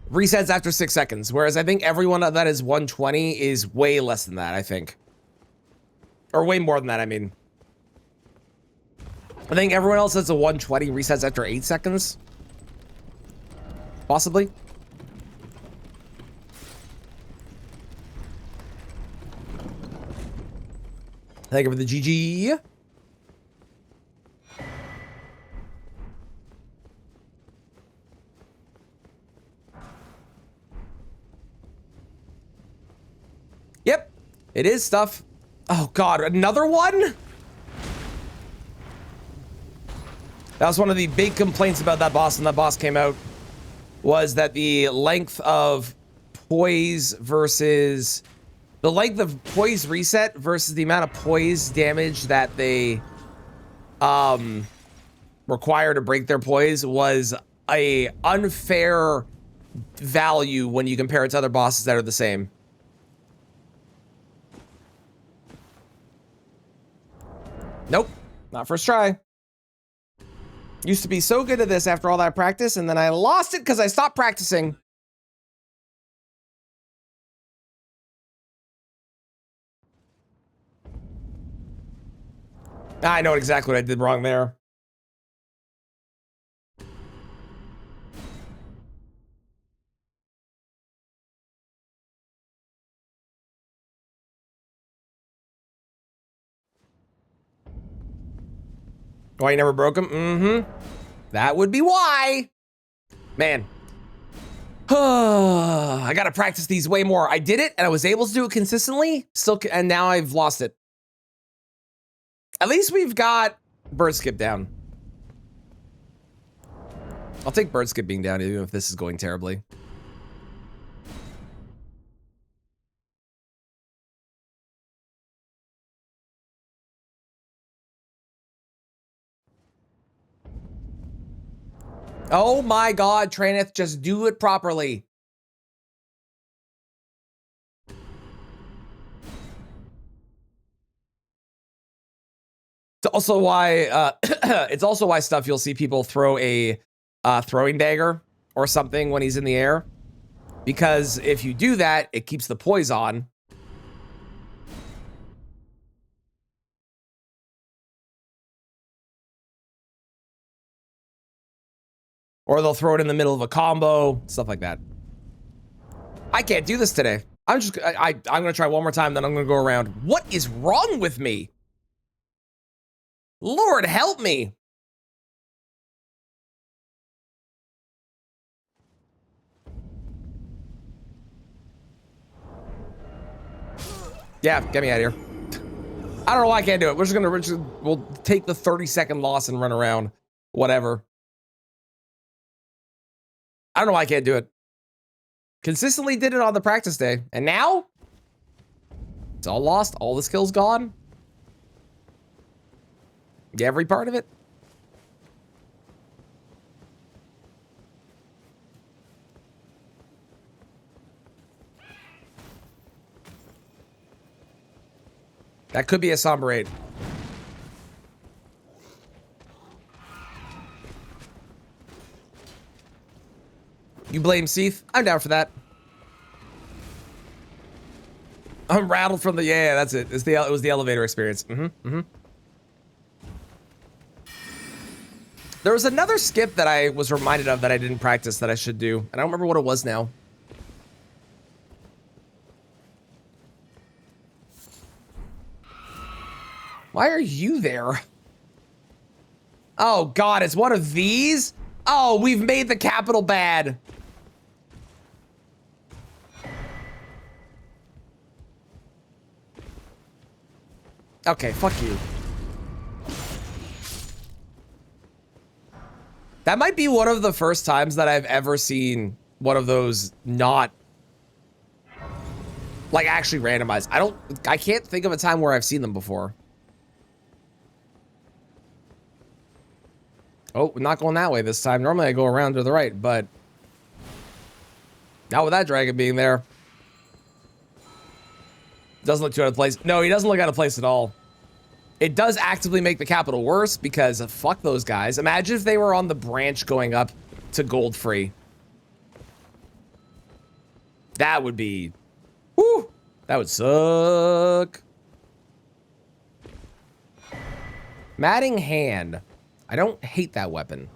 resets after 6 seconds. Whereas I think everyone that is 120 is way less than that, I think. Or way more than that, I mean. I think everyone else that's a 120 resets after 8 seconds. Possibly. Thank you for the GG. It is stuff. Oh God, another one? That was one of the big complaints about that boss when that boss came out, was that the length of poise versus the length of poise reset versus the amount of poise damage that they require to break their poise was a unfair value when you compare it to other bosses that are the same. Nope, not first try. Used to be so good at this after all that practice, and then I lost it because I stopped practicing. I know exactly what I did wrong there. Why you never broke him? Mm-hmm. That would be why. Man. I gotta practice these way more. I did it, and I was able to do it consistently, and now I've lost it. At least we've got bird skip down. I'll take bird skip being down, even if this is going terribly. Oh my God, Traneth, just do it properly. It's also why it's also why stuff you'll see people throw a throwing dagger or something when he's in the air, because if you do that, it keeps the poise on. Or they'll throw it in the middle of a combo, stuff like that. I can't do this today. I'm gonna try one more time, then I'm gonna go around. What is wrong with me? Lord help me. Yeah, get me out of here. I don't know why I can't do it. We'll take the 30-second loss and run around. Whatever. I don't know why I can't do it. Consistently did it on the practice day. And now? It's all lost. All the skills gone. Every part of it. That could be a somber 8. You blame Seath? I'm down for that. I'm rattled from the yeah. That's it. It was the elevator experience. There was another skip that I was reminded of that I didn't practice that I should do, and I don't remember what it was now. Why are you there? Oh God, it's one of these? Oh, we've made the capital bad. Okay, fuck you. That might be one of the first times that I've ever seen one of those not like actually randomized. I can't think of a time where I've seen them before. Oh, we're not going that way this time. Normally I go around to the right, but not with that dragon being there. Doesn't look too out of place. No, he doesn't look out of place at all. It does actively make the capital worse because fuck those guys. Imagine if they were on the branch going up to gold free. That would be, whoo, that would suck. Matting Hand. I don't hate that weapon.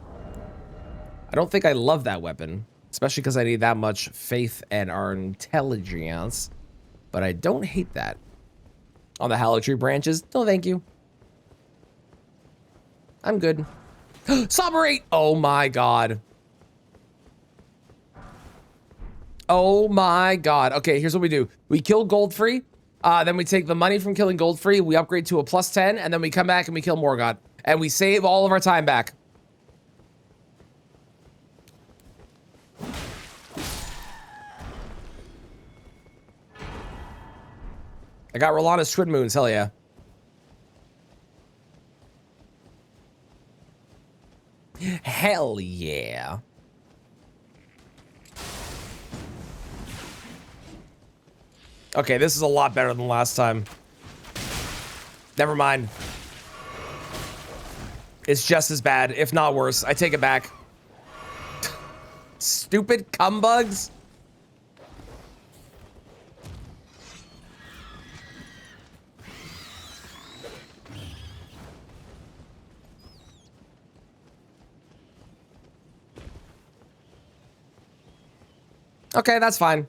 I don't think I love that weapon, especially because I need that much faith and our intelligence. But I don't hate that. On the Hallow Tree branches, no thank you. I'm good. Somberate! Oh my God. Oh my God. Okay, here's what we do. We kill Goldfree, Then we take the money from killing Goldfree, we upgrade to a +10, and then we come back and we kill Morgoth. And we save all of our time back. I got Rolana's Twin Moons, hell yeah. Hell yeah. Okay, this is a lot better than last time. Never mind. It's just as bad, if not worse. I take it back. Stupid cum bugs. Okay, that's fine.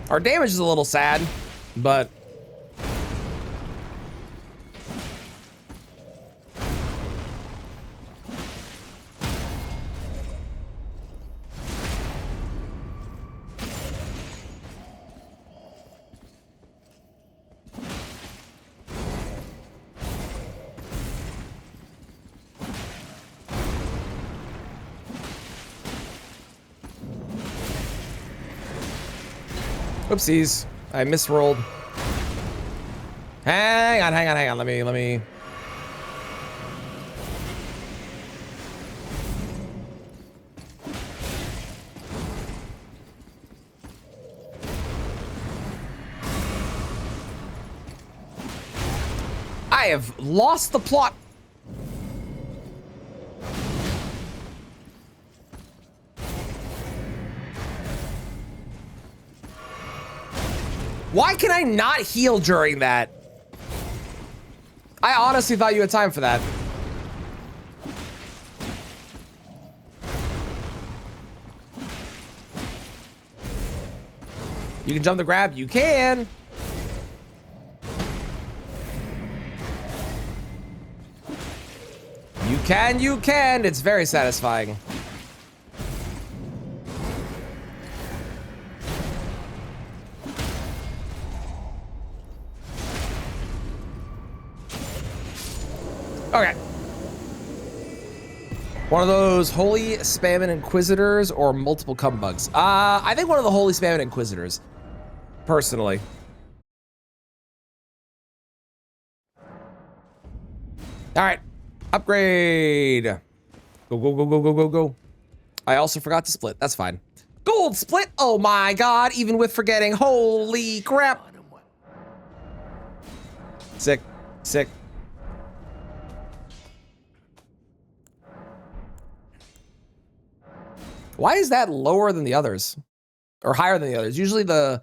Our damage is a little sad, but... Oopsies. I misrolled. Hang on. Let me. I have lost the plot. Why can I not heal during that? I honestly thought you had time for that. You can jump the grab. You can. You can. It's very satisfying. Okay. One of those holy spamming inquisitors or multiple cum bugs? I think one of the holy spamming inquisitors, personally. All right, upgrade. Go. I also forgot to split. That's fine. Gold split. Oh my God, even with forgetting. Holy crap. Sick. Why is that lower than the others? Or higher than the others? Usually the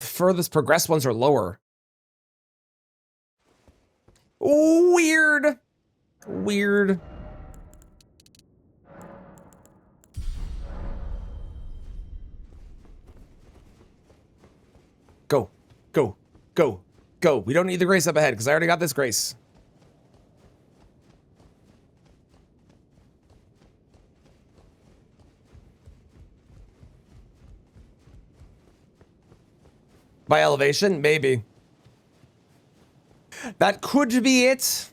furthest progressed ones are lower. Weird. Go. We don't need the grace up ahead because I already got this grace. By elevation? Maybe. That could be it.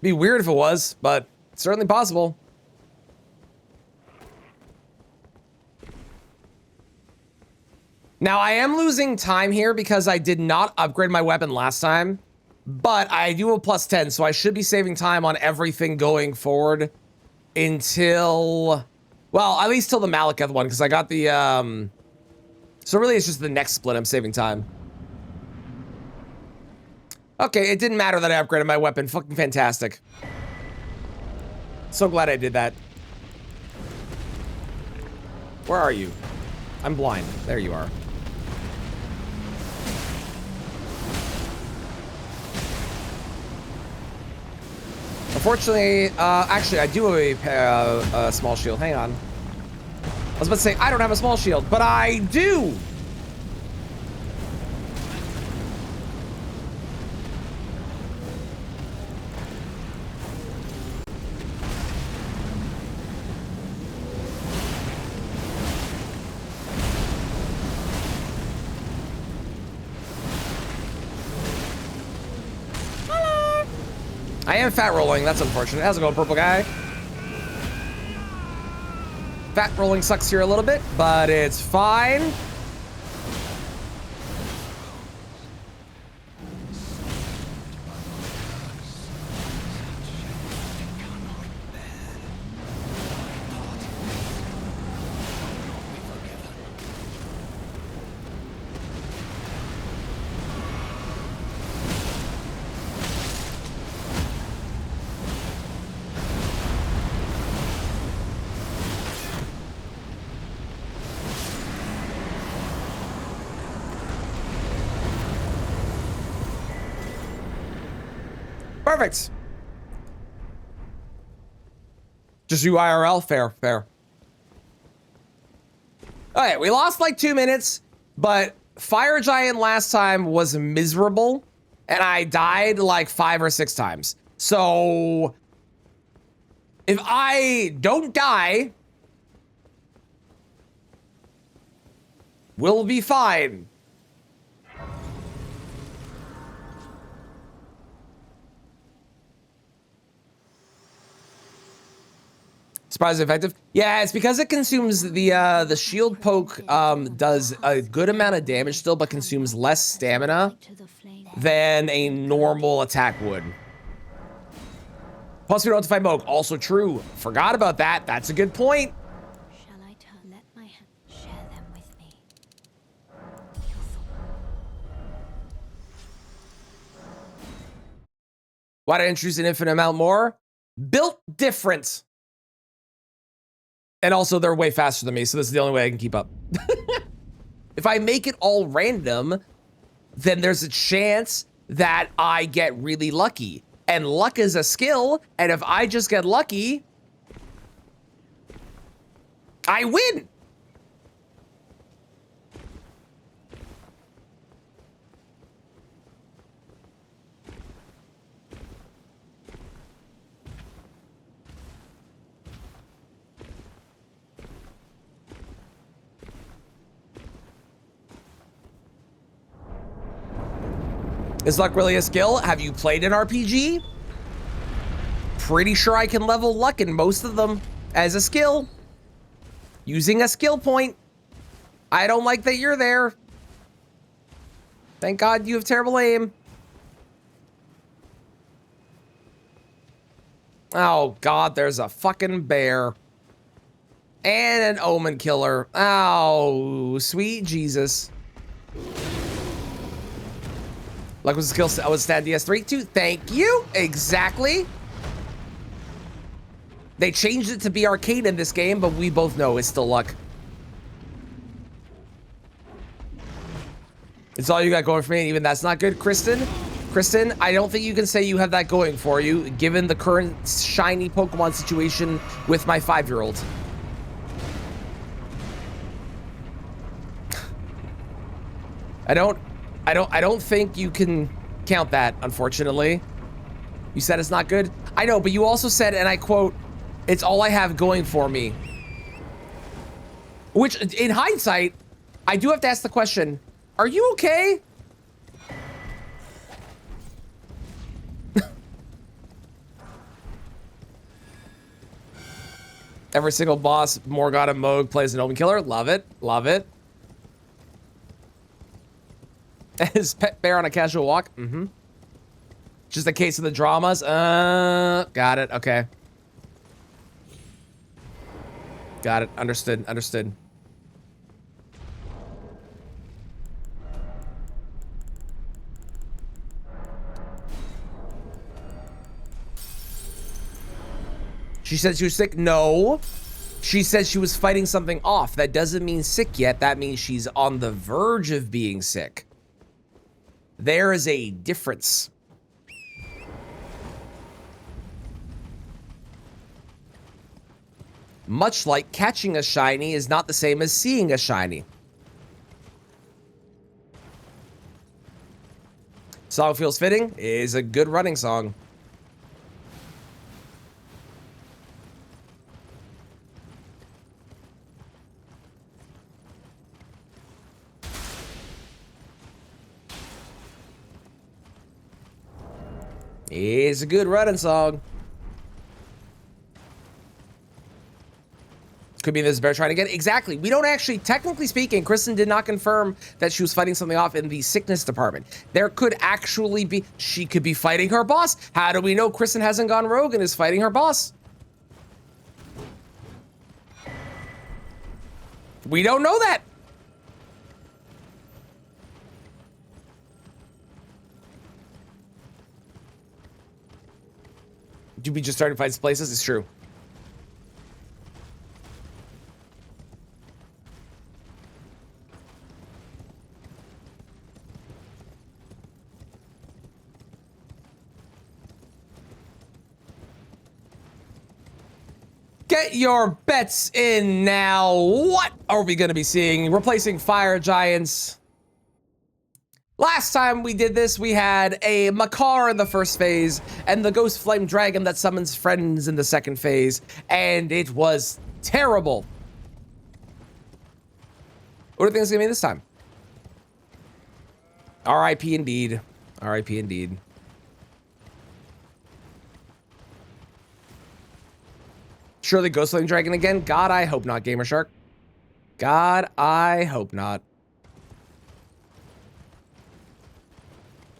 Be weird if it was, but it's certainly possible. Now, I am losing time here because I did not upgrade my weapon last time, but I do a +10, so I should be saving time on everything going forward until, well, at least till the Malekith one, because I got the, so really it's just the next split I'm saving time. Okay, it didn't matter that I upgraded my weapon. Fucking fantastic. So glad I did that. Where are you? I'm blind. There you are. Unfortunately, actually, I do have a small shield. Hang on. I was about to say, I don't have a small shield, but I do! I am fat rolling. That's unfortunate. How's it going, purple guy? Fat rolling sucks here a little bit, but it's fine. Perfect. Just you IRL, fair, fair. All right, we lost like 2 minutes, but Fire Giant last time was miserable, and I died like 5 or 6 times. So if I don't die, we'll be fine. Surprisingly effective. Yeah, it's because it consumes the shield poke does a good amount of damage still, but consumes less stamina To the flame. than a normal attack would. Plus, we don't have to fight Moog. Also true. Forgot about that. That's a good point. Shall I turn? Let my hand share them with me. Why did I introduce an infinite amount more? Built different. And also, they're way faster than me, so this is the only way I can keep up. If I make it all random, then there's a chance that I get really lucky. And luck is a skill, and if I just get lucky, I win. Is luck really a skill? Have you played an RPG? Pretty sure I can level luck in most of them as a skill. Using a skill point. I don't like that you're there. Thank God you have terrible aim. Oh God, there's a fucking bear. And an omen killer. Oh, sweet Jesus. Luck was a skill. I was stat DS3 too. Thank you. Exactly. They changed it to be arcade in this game, but we both know it's still luck. It's all you got going for me, and even that's not good, Kristen. Kristen, I don't think you can say you have that going for you, given the current shiny Pokemon situation with my 5-year-old. I don't think you can count that, unfortunately. You said it's not good. I know, but you also said, and I quote, "It's all I have going for me." Which, in hindsight, I do have to ask the question, are you okay? Every single boss, Morgana Moog plays an open killer. Love it. Love it. His pet bear on a casual walk. Mm-hmm. Just a case of the dramas. Got it. Okay. Got it. Understood. Understood. She said she was sick. No. She said she was fighting something off. That doesn't mean sick yet. That means she's on the verge of being sick. There is a difference. Much like catching a shiny is not the same as seeing a shiny. Song feels fitting is a good running song. It's a good running song. Could be this bear trying to get it. Exactly. We don't actually, technically speaking, Kristen did not confirm that she was fighting something off in the sickness department. There could actually be, she could be fighting her boss. How do we know Kristen hasn't gone rogue and is fighting her boss? We don't know that. Do we just start to fight places? It's true. Get your bets in now. What are we going to be seeing? Replacing fire giants. Last time we did this, we had a Makar in the first phase and the Ghost Flame Dragon that summons friends in the second phase, and it was terrible. What do you think it's going to be this time? RIP indeed. RIP indeed. Surely Ghost Flame Dragon again? God, I hope not, Gamer Shark. God, I hope not.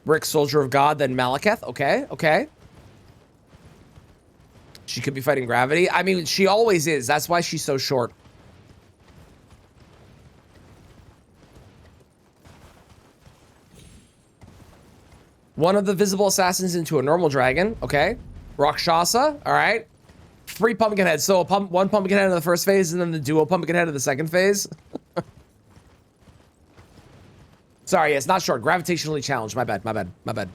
Rick, Soldier of God, then Malekith. Okay, okay. She could be fighting gravity. I mean, she always is. That's why she's so short. One of the visible assassins into a normal dragon. Okay. Rakshasa. All right. 3 pumpkin heads. So one pumpkin head in the first phase and then the duo pumpkin head in the second phase. Sorry, it's not short. Gravitationally challenged. My bad, my bad, my bad.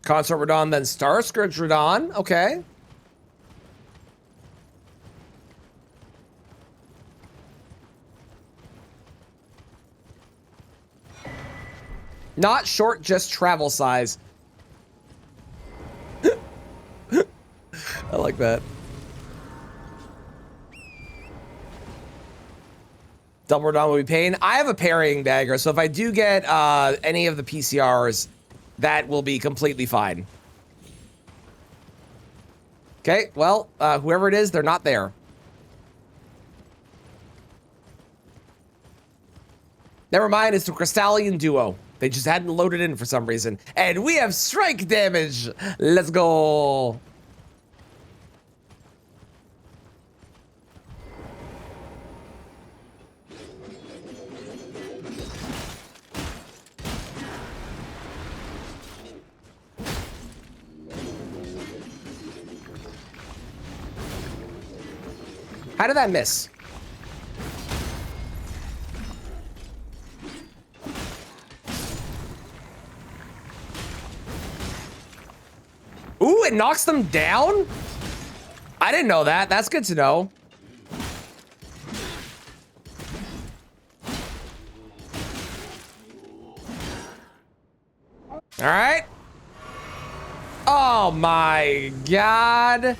Consort Radon, then Star Scourge Radon. Okay. Not short, just travel size. I like that. Double Radon will be pain. I have a parrying dagger, so if I do get any of the PCRs, that will be completely fine. Okay, well, whoever it is, they're not there. Never mind, it's the Crystallian duo. They just hadn't loaded in for some reason. And we have strike damage. Let's go. How did that miss? Ooh, it knocks them down? I didn't know that. That's good to know. All right. Oh my God.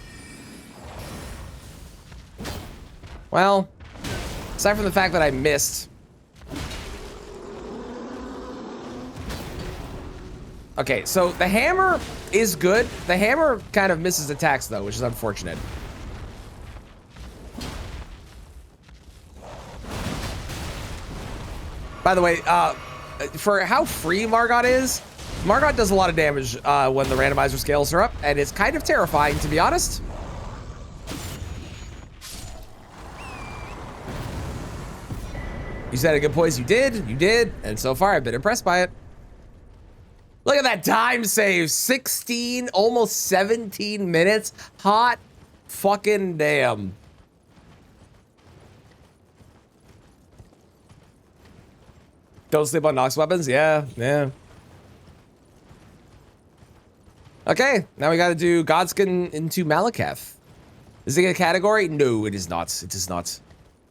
Well, aside from the fact that I missed. Okay, so the hammer is good. The hammer kind of misses attacks though, which is unfortunate. By the way, for how free Margot is, Margot does a lot of damage when the randomizer scales her up, and it's kind of terrifying, to be honest. You said a good poise. You did, and so far I've been impressed by it. Look at that time save, 16, almost 17 minutes. Hot fucking damn. Don't sleep on Nox weapons, yeah. Okay, now we gotta do Godskin into Malekith. Is it a category? No, it is not, it is not.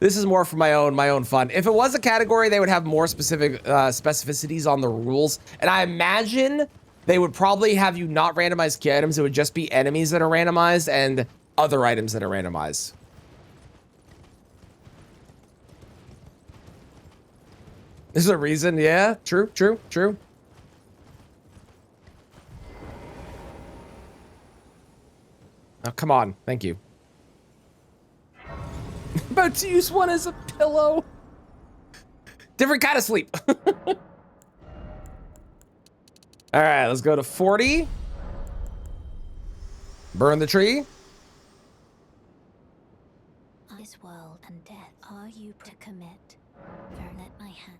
This is more for my own fun. If it was a category, they would have more specific specificities on the rules. And I imagine they would probably have you not randomize key items. It would just be enemies that are randomized and other items that are randomized. This is a reason, yeah. True. Oh, come on. Thank you. About to use one as a pillow. Different kind of sleep. All right, let's go to 40. Burn the tree. This world and death, are you to commit? Burn at my hand.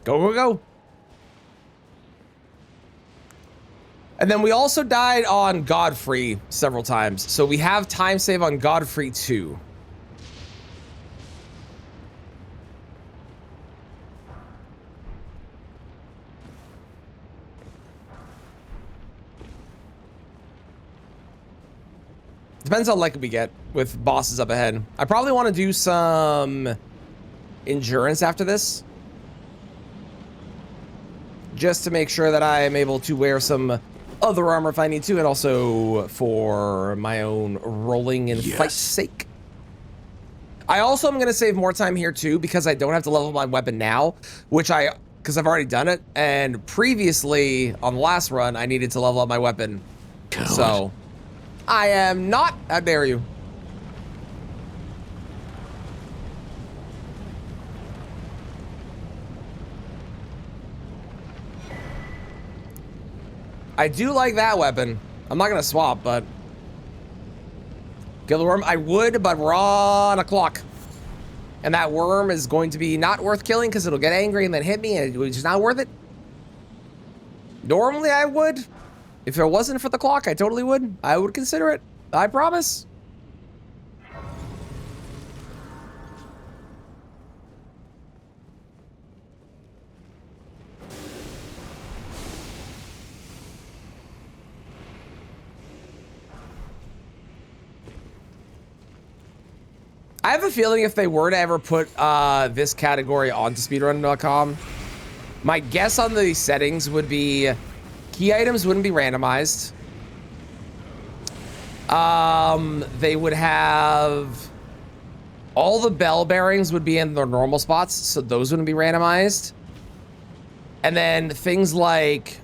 Go. And then we also died on Godfrey several times. So we have time save on Godfrey too. Depends how lucky we get with bosses up ahead. I probably want to do some endurance after this, just to make sure that I am able to wear some other armor if I need to, and also for my own rolling and fight sake. I also am going to save more time here too, because I don't have to level my weapon now, because I've already done it, and previously on the last run I needed to level up my weapon. Coward. So I am not. How dare you? I do like that weapon. I'm not gonna swap, but kill the worm. I would, but we're on a clock, and that worm is going to be not worth killing because it'll get angry and then hit me, and it's just not worth it. Normally, I would. If it wasn't for the clock, I totally would. I would consider it. I promise. I have a feeling if they were to ever put this category onto speedrun.com, my guess on the settings would be key items wouldn't be randomized. They would have all the bell bearings would be in their normal spots, so those wouldn't be randomized. And then things like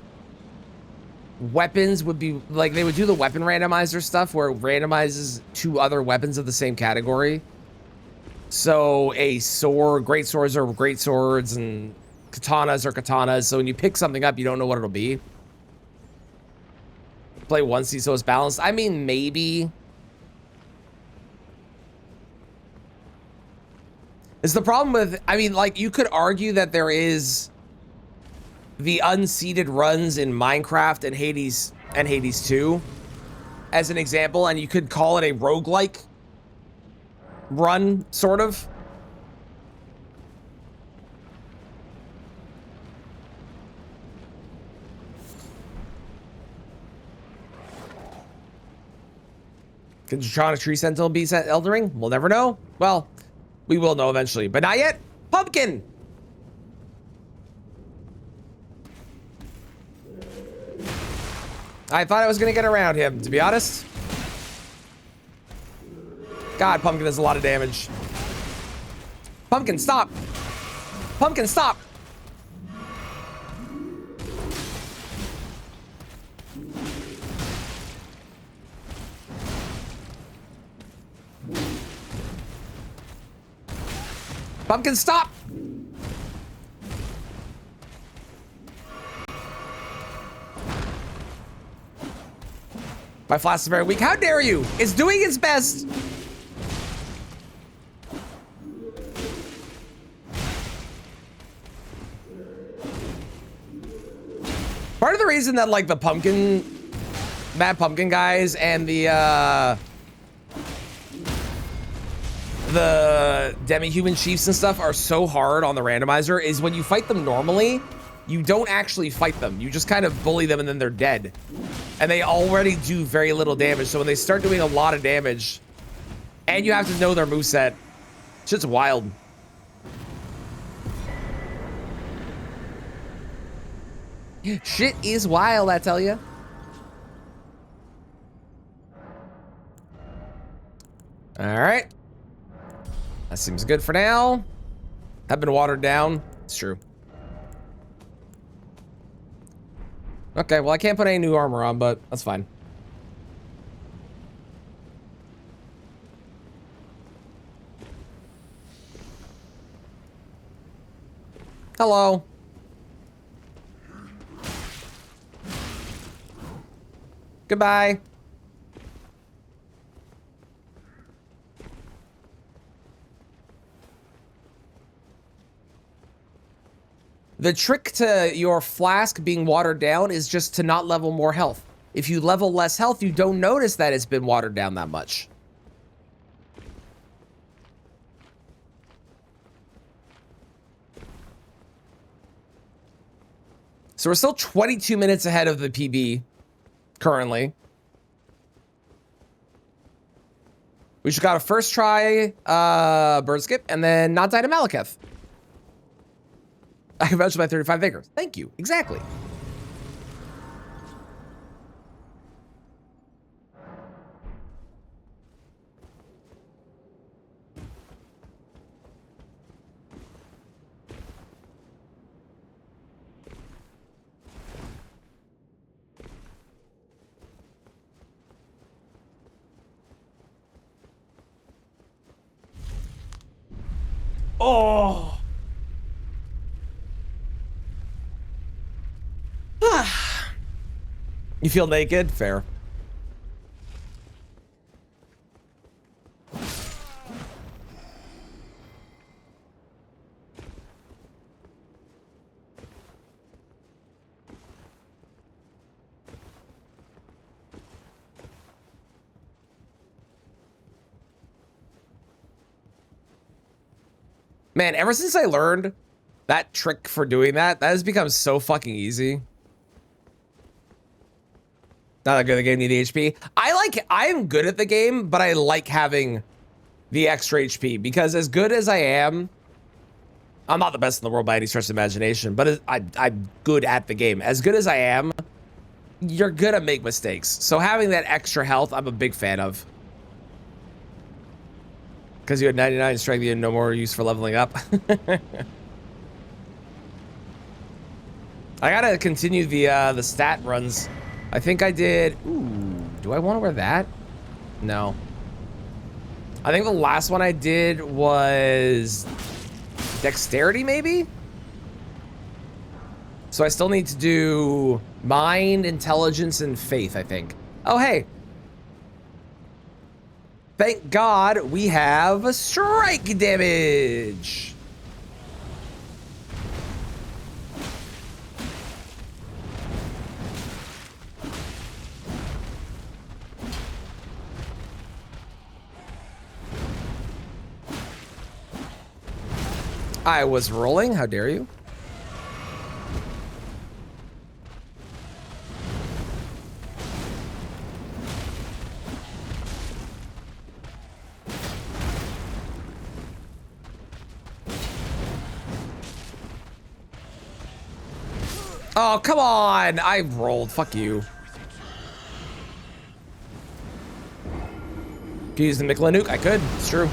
weapons would be like, they would do the weapon randomizer stuff where it randomizes 2 other weapons of the same category. So a sword, great swords are great swords, and katanas are katanas. So when you pick something up, you don't know what it'll be. Play once, so it's balanced. I mean, maybe. It's the problem with, I mean, like, you could argue that there is the unseeded runs in Minecraft and Hades 2 as an example, and you could call it a roguelike run, sort of. Could Draconic Tree Sentinel be Elden Ring? We'll never know. Well, we will know eventually, but not yet. Pumpkin! I thought I was gonna get around him, to be honest. God, Pumpkin does a lot of damage. Pumpkin, stop! Pumpkin, stop! Pumpkin, stop! My flask is very weak. How dare you? It's doing its best. Part of the reason that, like, the Mad Pumpkin guys and the the demi-human chiefs and stuff are so hard on the randomizer is when you fight them normally, you don't actually fight them. You just kind of bully them and then they're dead. And they already do very little damage. So when they start doing a lot of damage, and you have to know their moveset, shit's wild. Shit is wild, I tell you. All right. That seems good for now. Have been watered down. It's true. Okay, well, I can't put any new armor on, but that's fine. Hello. Goodbye. The trick to your flask being watered down is just to not level more health. If you level less health, you don't notice that it's been watered down that much. So we're still 22 minutes ahead of the PB currently. We just got a first try bird skip and then not die to Malekith. I can vouch by 35 acres. Thank you. Exactly. Oh. You feel naked? Fair. Man, ever since I learned that trick for doing that, that has become so fucking easy. Not that good at the game, need the HP. I am good at the game, but I like having the extra HP because as good as I am, I'm not the best in the world by any stretch of the imagination, but I'm good at the game. As good as I am, you're gonna make mistakes. So having that extra health, I'm a big fan of. Because you had 99 strength, you had no more use for leveling up. I gotta continue the stat runs. I think I did. Ooh, do I want to wear that? No. I think the last one I did was dexterity, maybe? So I still need to do mind, intelligence, and faith, I think. Oh, hey. Thank God we have strike damage. I was rolling, how dare you? Oh, come on! I rolled, fuck you. Could use the Mikla nuke, I could, it's true.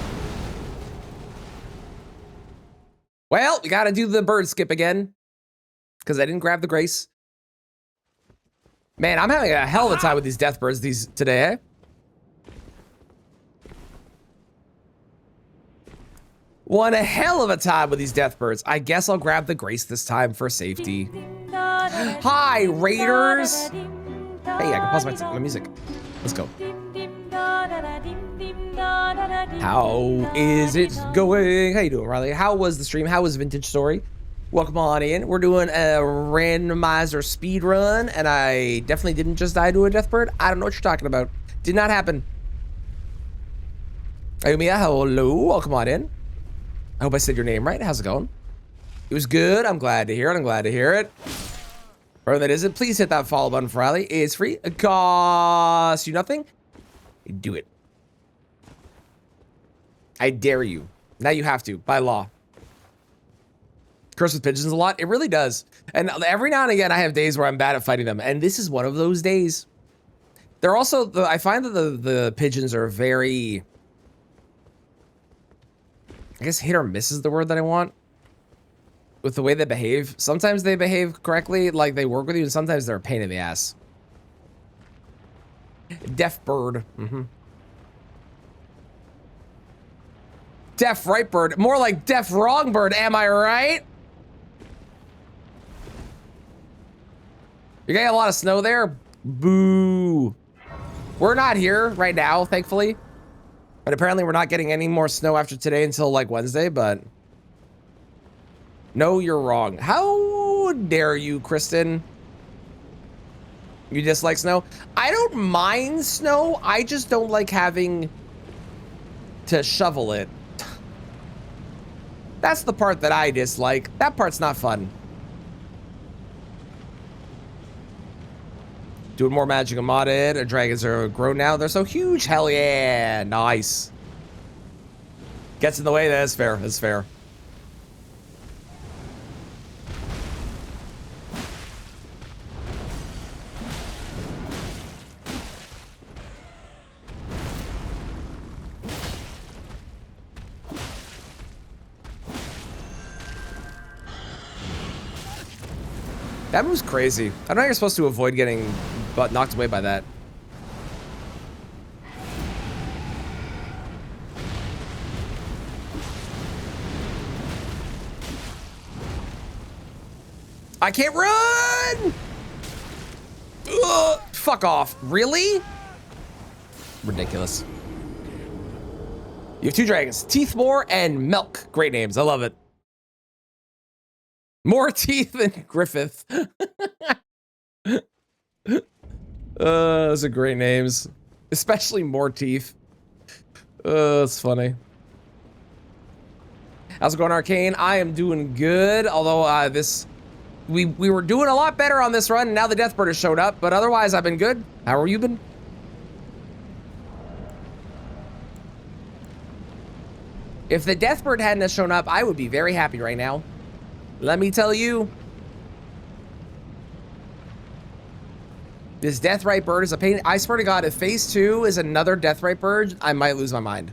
Well, we gotta do the bird skip again. Because I didn't grab the grace. Man, I'm having a hell of a time with these death birds today, eh? One a hell of a time with these death birds. I guess I'll grab the grace this time for safety. Hi, Raiders! Hey, I can pause my music. Let's go. How is it going? How you doing, Riley? How was the stream? How was Vintage Story? Welcome on in. We're doing a randomizer speed run, and I definitely didn't just die to a death bird. I don't know what you're talking about. Did not happen. Ayumiya, hello. Welcome on in. I hope I said your name right. How's it going? It was good. I'm glad to hear it. I'm glad to hear it. Or that isn't, please hit that follow button for Riley. It's free. It costs you nothing. Do it. I dare you. Now you have to, by law. Curse with pigeons a lot. It really does. And every now and again, I have days where I'm bad at fighting them. And this is one of those days. They're also, I find that the pigeons are very, I guess hit or miss is the word that I want. With the way they behave. Sometimes they behave correctly, like they work with you, and sometimes they're a pain in the ass. Deaf bird. Deaf right bird. More like deaf wrong bird, am I right? You're getting a lot of snow there? Boo. We're not here right now, thankfully. But apparently we're not getting any more snow after today until like Wednesday, but... No, you're wrong. How dare you, Kristen? You dislike snow? I don't mind snow. I just don't like having to shovel it. That's the part that I dislike. That part's not fun. Doing more magic and modded. Dragons are grown now. They're so huge. Hell yeah. Nice. Gets in the way. That's fair. That's fair. That move's crazy. I don't know how you're supposed to avoid getting knocked away by that. I can't run! Ugh, fuck off. Really? Ridiculous. You have two dragons, Teethmore and Milk. Great names. I love it. More teeth than Griffith. Those are great names. Especially more teeth. That's funny. How's it going, Arcane? I am doing good. Although we were doing a lot better on this run, and now the Deathbird has showed up. But otherwise, I've been good. How are you been? If the Deathbird hadn't shown up, I would be very happy right now. Let me tell you. This Deathrite bird is a pain. I swear to God, if phase 2 is another Deathrite bird, I might lose my mind.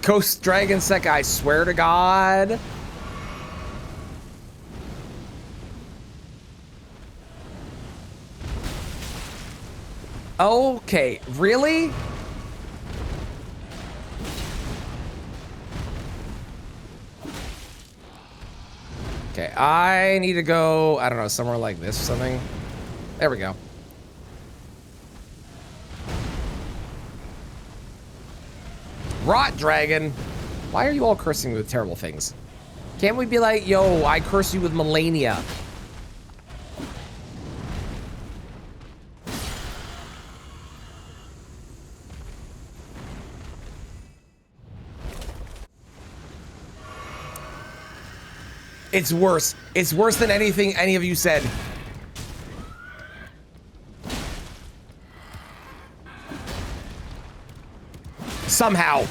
Ghost Dragon Sec, I swear to God. Okay, really? Okay, I need to go, I don't know, somewhere like this or something. There we go. Rot Dragon. Why are you all cursing me with terrible things? Can't we be like, yo, I curse you with Melania? It's worse. It's worse than anything any of you said. Somehow.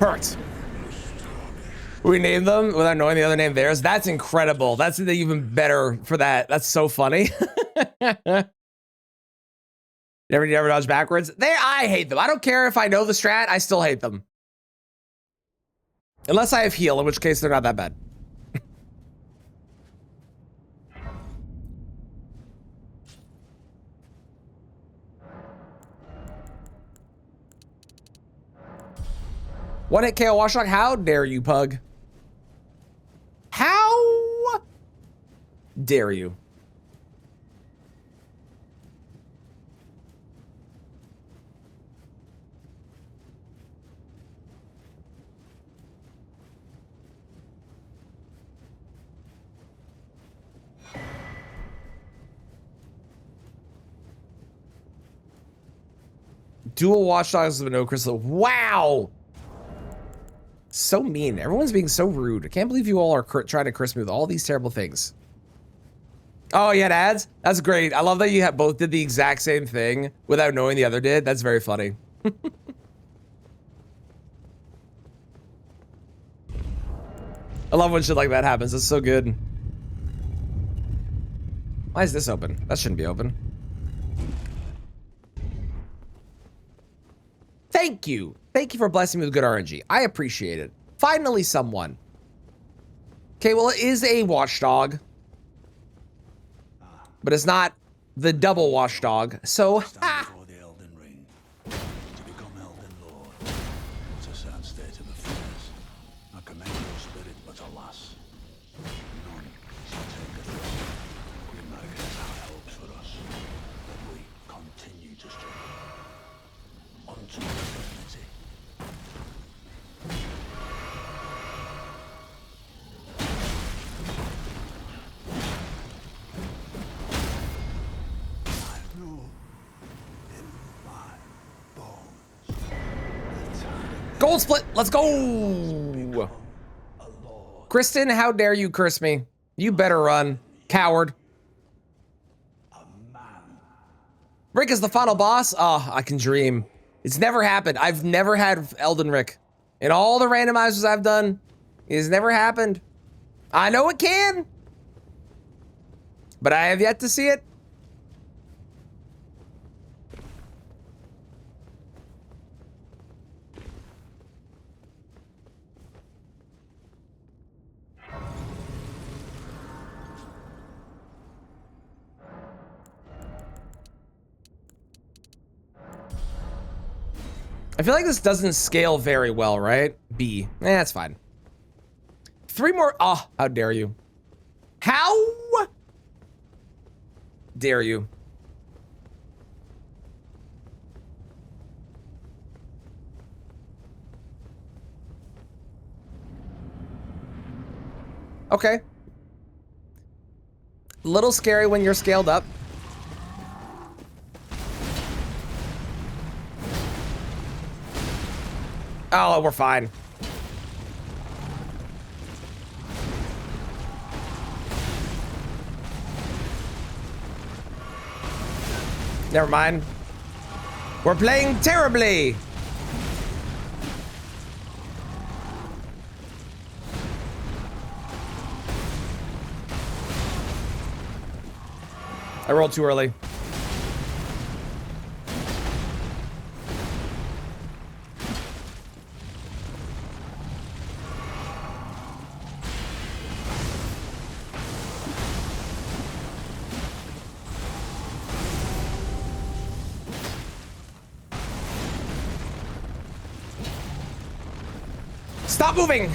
Hurt. We named them without knowing the other name theirs. That's incredible. That's even better for that. That's so funny. Never dodge backwards. I hate them. I don't care if I know the strat. I still hate them. Unless I have heal, in which case they're not that bad. One hit KO Watchdog. How dare you, Pug? How dare you? Dual Watchdogs with no crystal. Wow. So mean. Everyone's being so rude. I can't believe you all are trying to curse me with all these terrible things. Oh, you had ads? That's great. I love that you both did the exact same thing without knowing the other did. That's very funny. I love when shit like that happens. It's so good. Why is this open? That shouldn't be open. Thank you. Thank you for blessing me with good RNG. I appreciate it. Finally, someone. Okay, well, it is a watchdog. But it's not the double watchdog. So, ha! Before the Elden Ring, to become Elden Lord. It's a sad state of affairs. I commend your spirit, but alas, none shall take it. We might have high hopes for us, but we continue to struggle unto eternity. I know in my bones the time Gold split. Let's go. a lord. Kristen, how dare you curse me? You better run, coward. Rick is the final boss? Oh, I can dream. It's never happened. I've never had Elden Rick. In all the randomizers I've done, it has never happened. I know it can, but I have yet to see it. I feel like this doesn't scale very well, right? B. That's fine. 3 more. Oh, how dare you? How dare you? Okay. Little scary when you're scaled up. Oh, we're fine. Never mind. We're playing terribly. I rolled too early. Stop moving!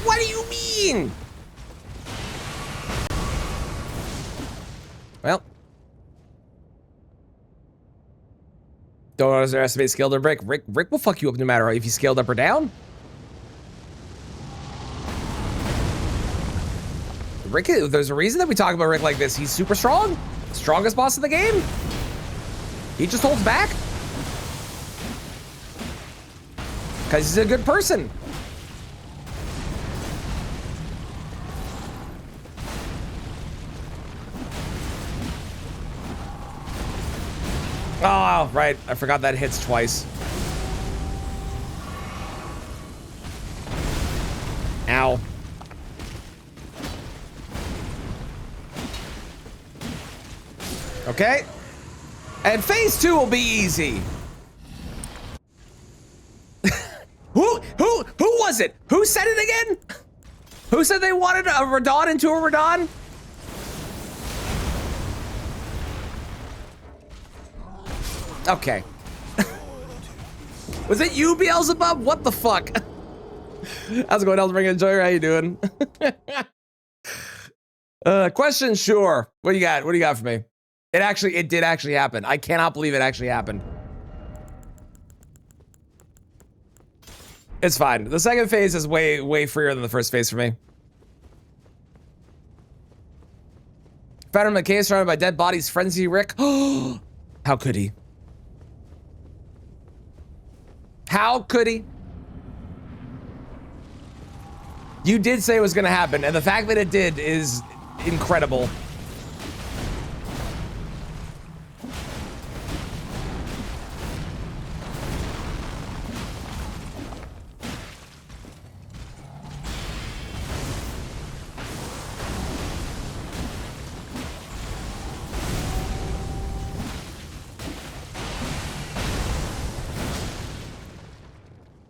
What do you mean? Well. Don't underestimate scaled or Rick. Rick will fuck you up no matter if you scaled up or down. Rick, there's a reason that we talk about Rick like this. He's super strong. Strongest boss in the game. He just holds back. Because he's a good person. Oh, right. I forgot that hits twice. Ow. Okay. And phase 2 will be easy. Who was it? Who said it again? Who said they wanted a Radon into a Radon? Okay. Was it you, Beelzebub? What the fuck? How's it going, Elden Ring Enjoyer? How you doing? Question, sure. What do you got? What do you got for me? It did actually happen. I cannot believe it actually happened. It's fine. The second phase is way freer than the first phase for me. Found him in a cave surrounded by dead bodies. Frenzy Rick. How could he? How could he? You did say it was gonna happen, and the fact that it did is incredible.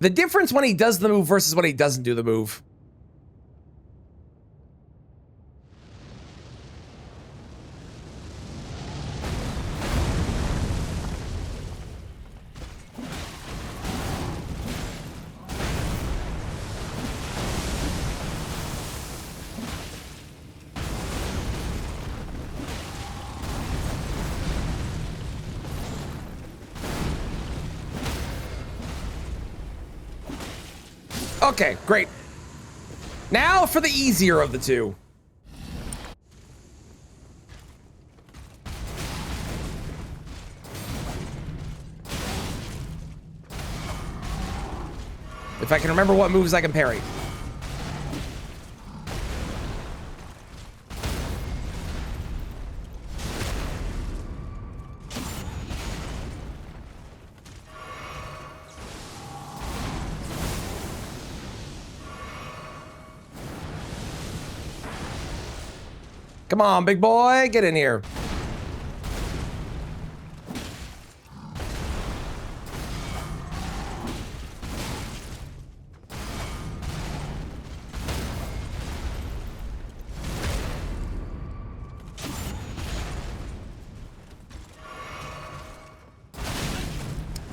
The difference when he does the move versus when he doesn't do the move. Okay, great. Now for the easier of the two. If I can remember what moves I can parry. Come on, big boy, get in here.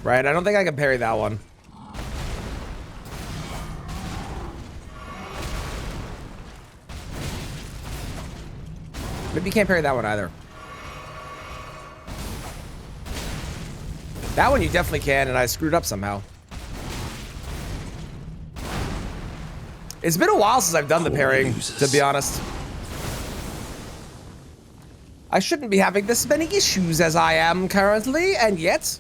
Right, I don't think I can parry that one. Maybe you can't parry that one either. That one you definitely can, and I screwed up somehow. It's been a while since I've done the parrying, to be honest. I shouldn't be having this many issues as I am currently, and yet...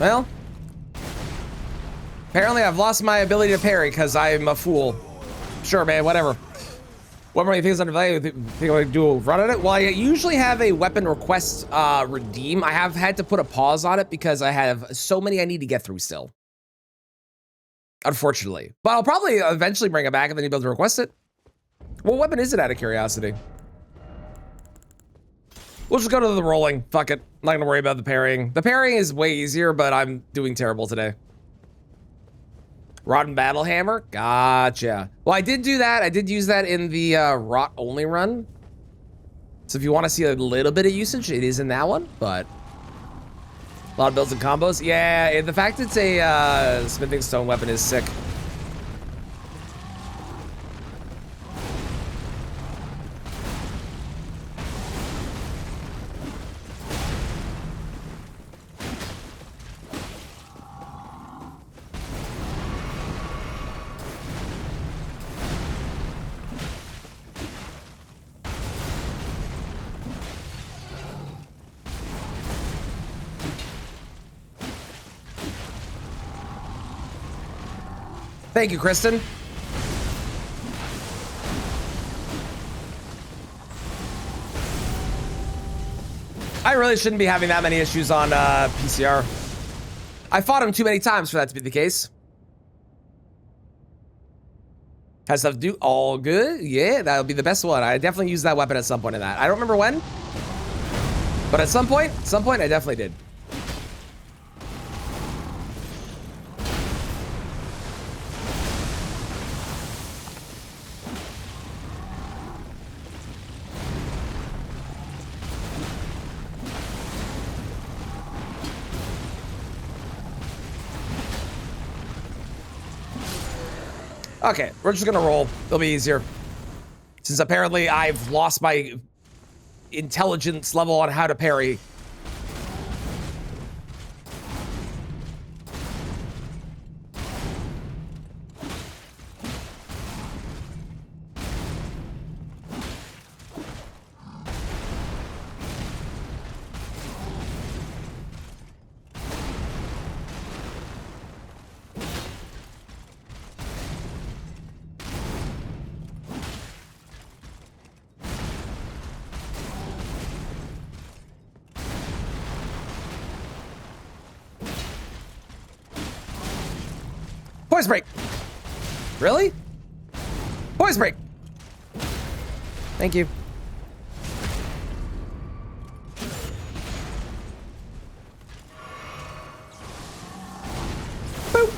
Well, apparently I've lost my ability to parry because I'm a fool. Sure, man, whatever. What more things undervalued? Think I do a run at it? Well, I usually have a weapon request redeem. I have had to put a pause on it because I have so many I need to get through still. Unfortunately. But I'll probably eventually bring it back and then you'll be able to request it. What weapon is it out of curiosity? We'll just go to the rolling. Fuck it. I'm not gonna worry about the parrying. The parrying is way easier, but I'm doing terrible today. Rod and Battle Hammer? Gotcha. Well, I did do that. I did use that in the Rot only run. So if you want to see a little bit of usage, it is in that one, but a lot of builds and combos. Yeah, and the fact it's a smithing stone weapon is sick. Thank you, Kristen. I really shouldn't be having that many issues on PCR. I fought him too many times for that to be the case. Has stuff to do all good? Yeah, that'll be the best one. I definitely used that weapon at some point in that. I don't remember when, but at some point, I definitely did. Okay, we're just gonna roll. It'll be easier. Since apparently I've lost my intelligence level on how to parry. Poise break. Really? Poise break. Thank you. Boop.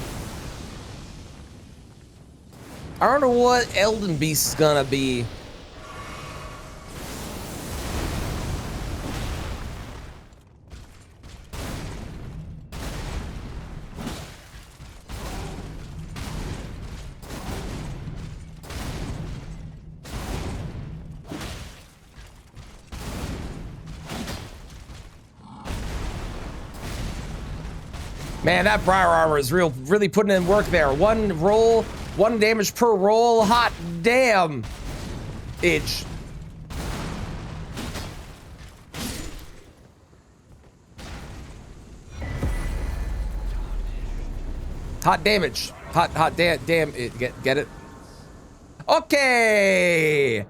I don't know what Elden Beast is gonna be. Man, that Briar Armor is really putting in work there. One roll, 1 damage per roll. Hot damn. Itch. Hot damage. Hot damn it. Get it? Okay.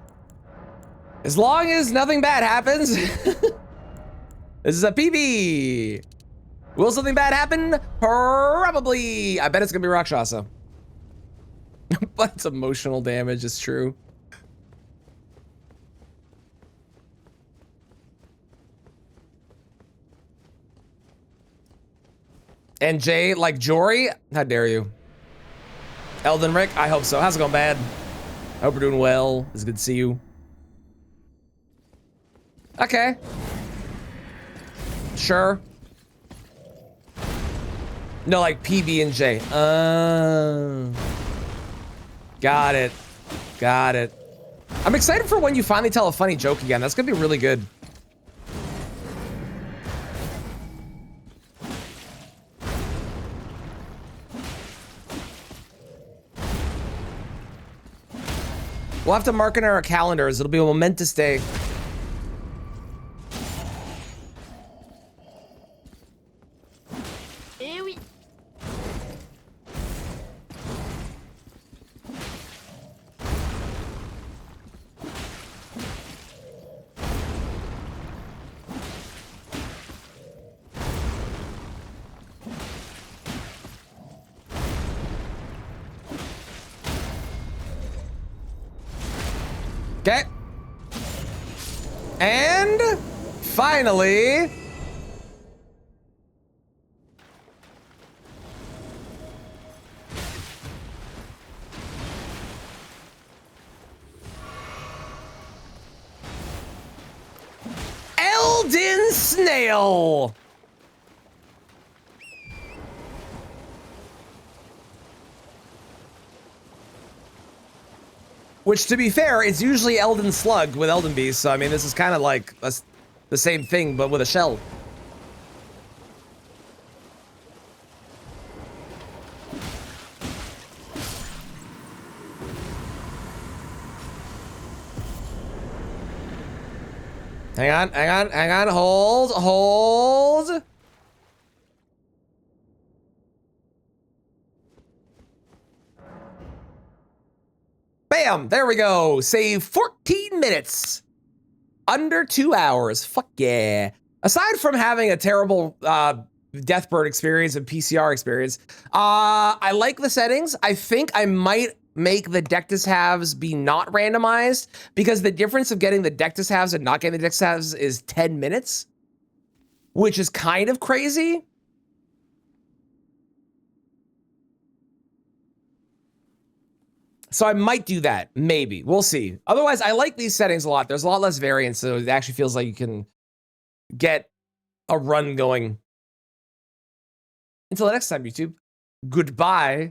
As long as nothing bad happens. This is a PB. Will something bad happen? Probably. I bet it's gonna be Rakshasa. But it's emotional damage, it's true. And Jay, like Jory? How dare you? Elden Rick? I hope so. How's it going, bad? I hope we're doing well. It's good to see you. Okay. Sure. No, like PB and J. Got it. Got it. I'm excited for when you finally tell a funny joke again. That's gonna be really good. We'll have to mark in our calendars. It'll be a momentous day. Okay. And finally, Elden Snail. Which, to be fair, it's usually Elden Slug with Elden Beast, so I mean, this is kind of like the same thing, but with a shell. Hang on, hold. Bam, there we go. Save 14 minutes. Under 2 hours. Fuck yeah. Aside from having a terrible Deathbird experience and PCR experience, I like the settings. I think I might make the Dectus halves be not randomized because the difference of getting the Dectus halves and not getting the Dectus halves is 10 minutes, which is kind of crazy. So I might do that, maybe. We'll see. Otherwise, I like these settings a lot. There's a lot less variance, so it actually feels like you can get a run going. Until next time, YouTube, goodbye.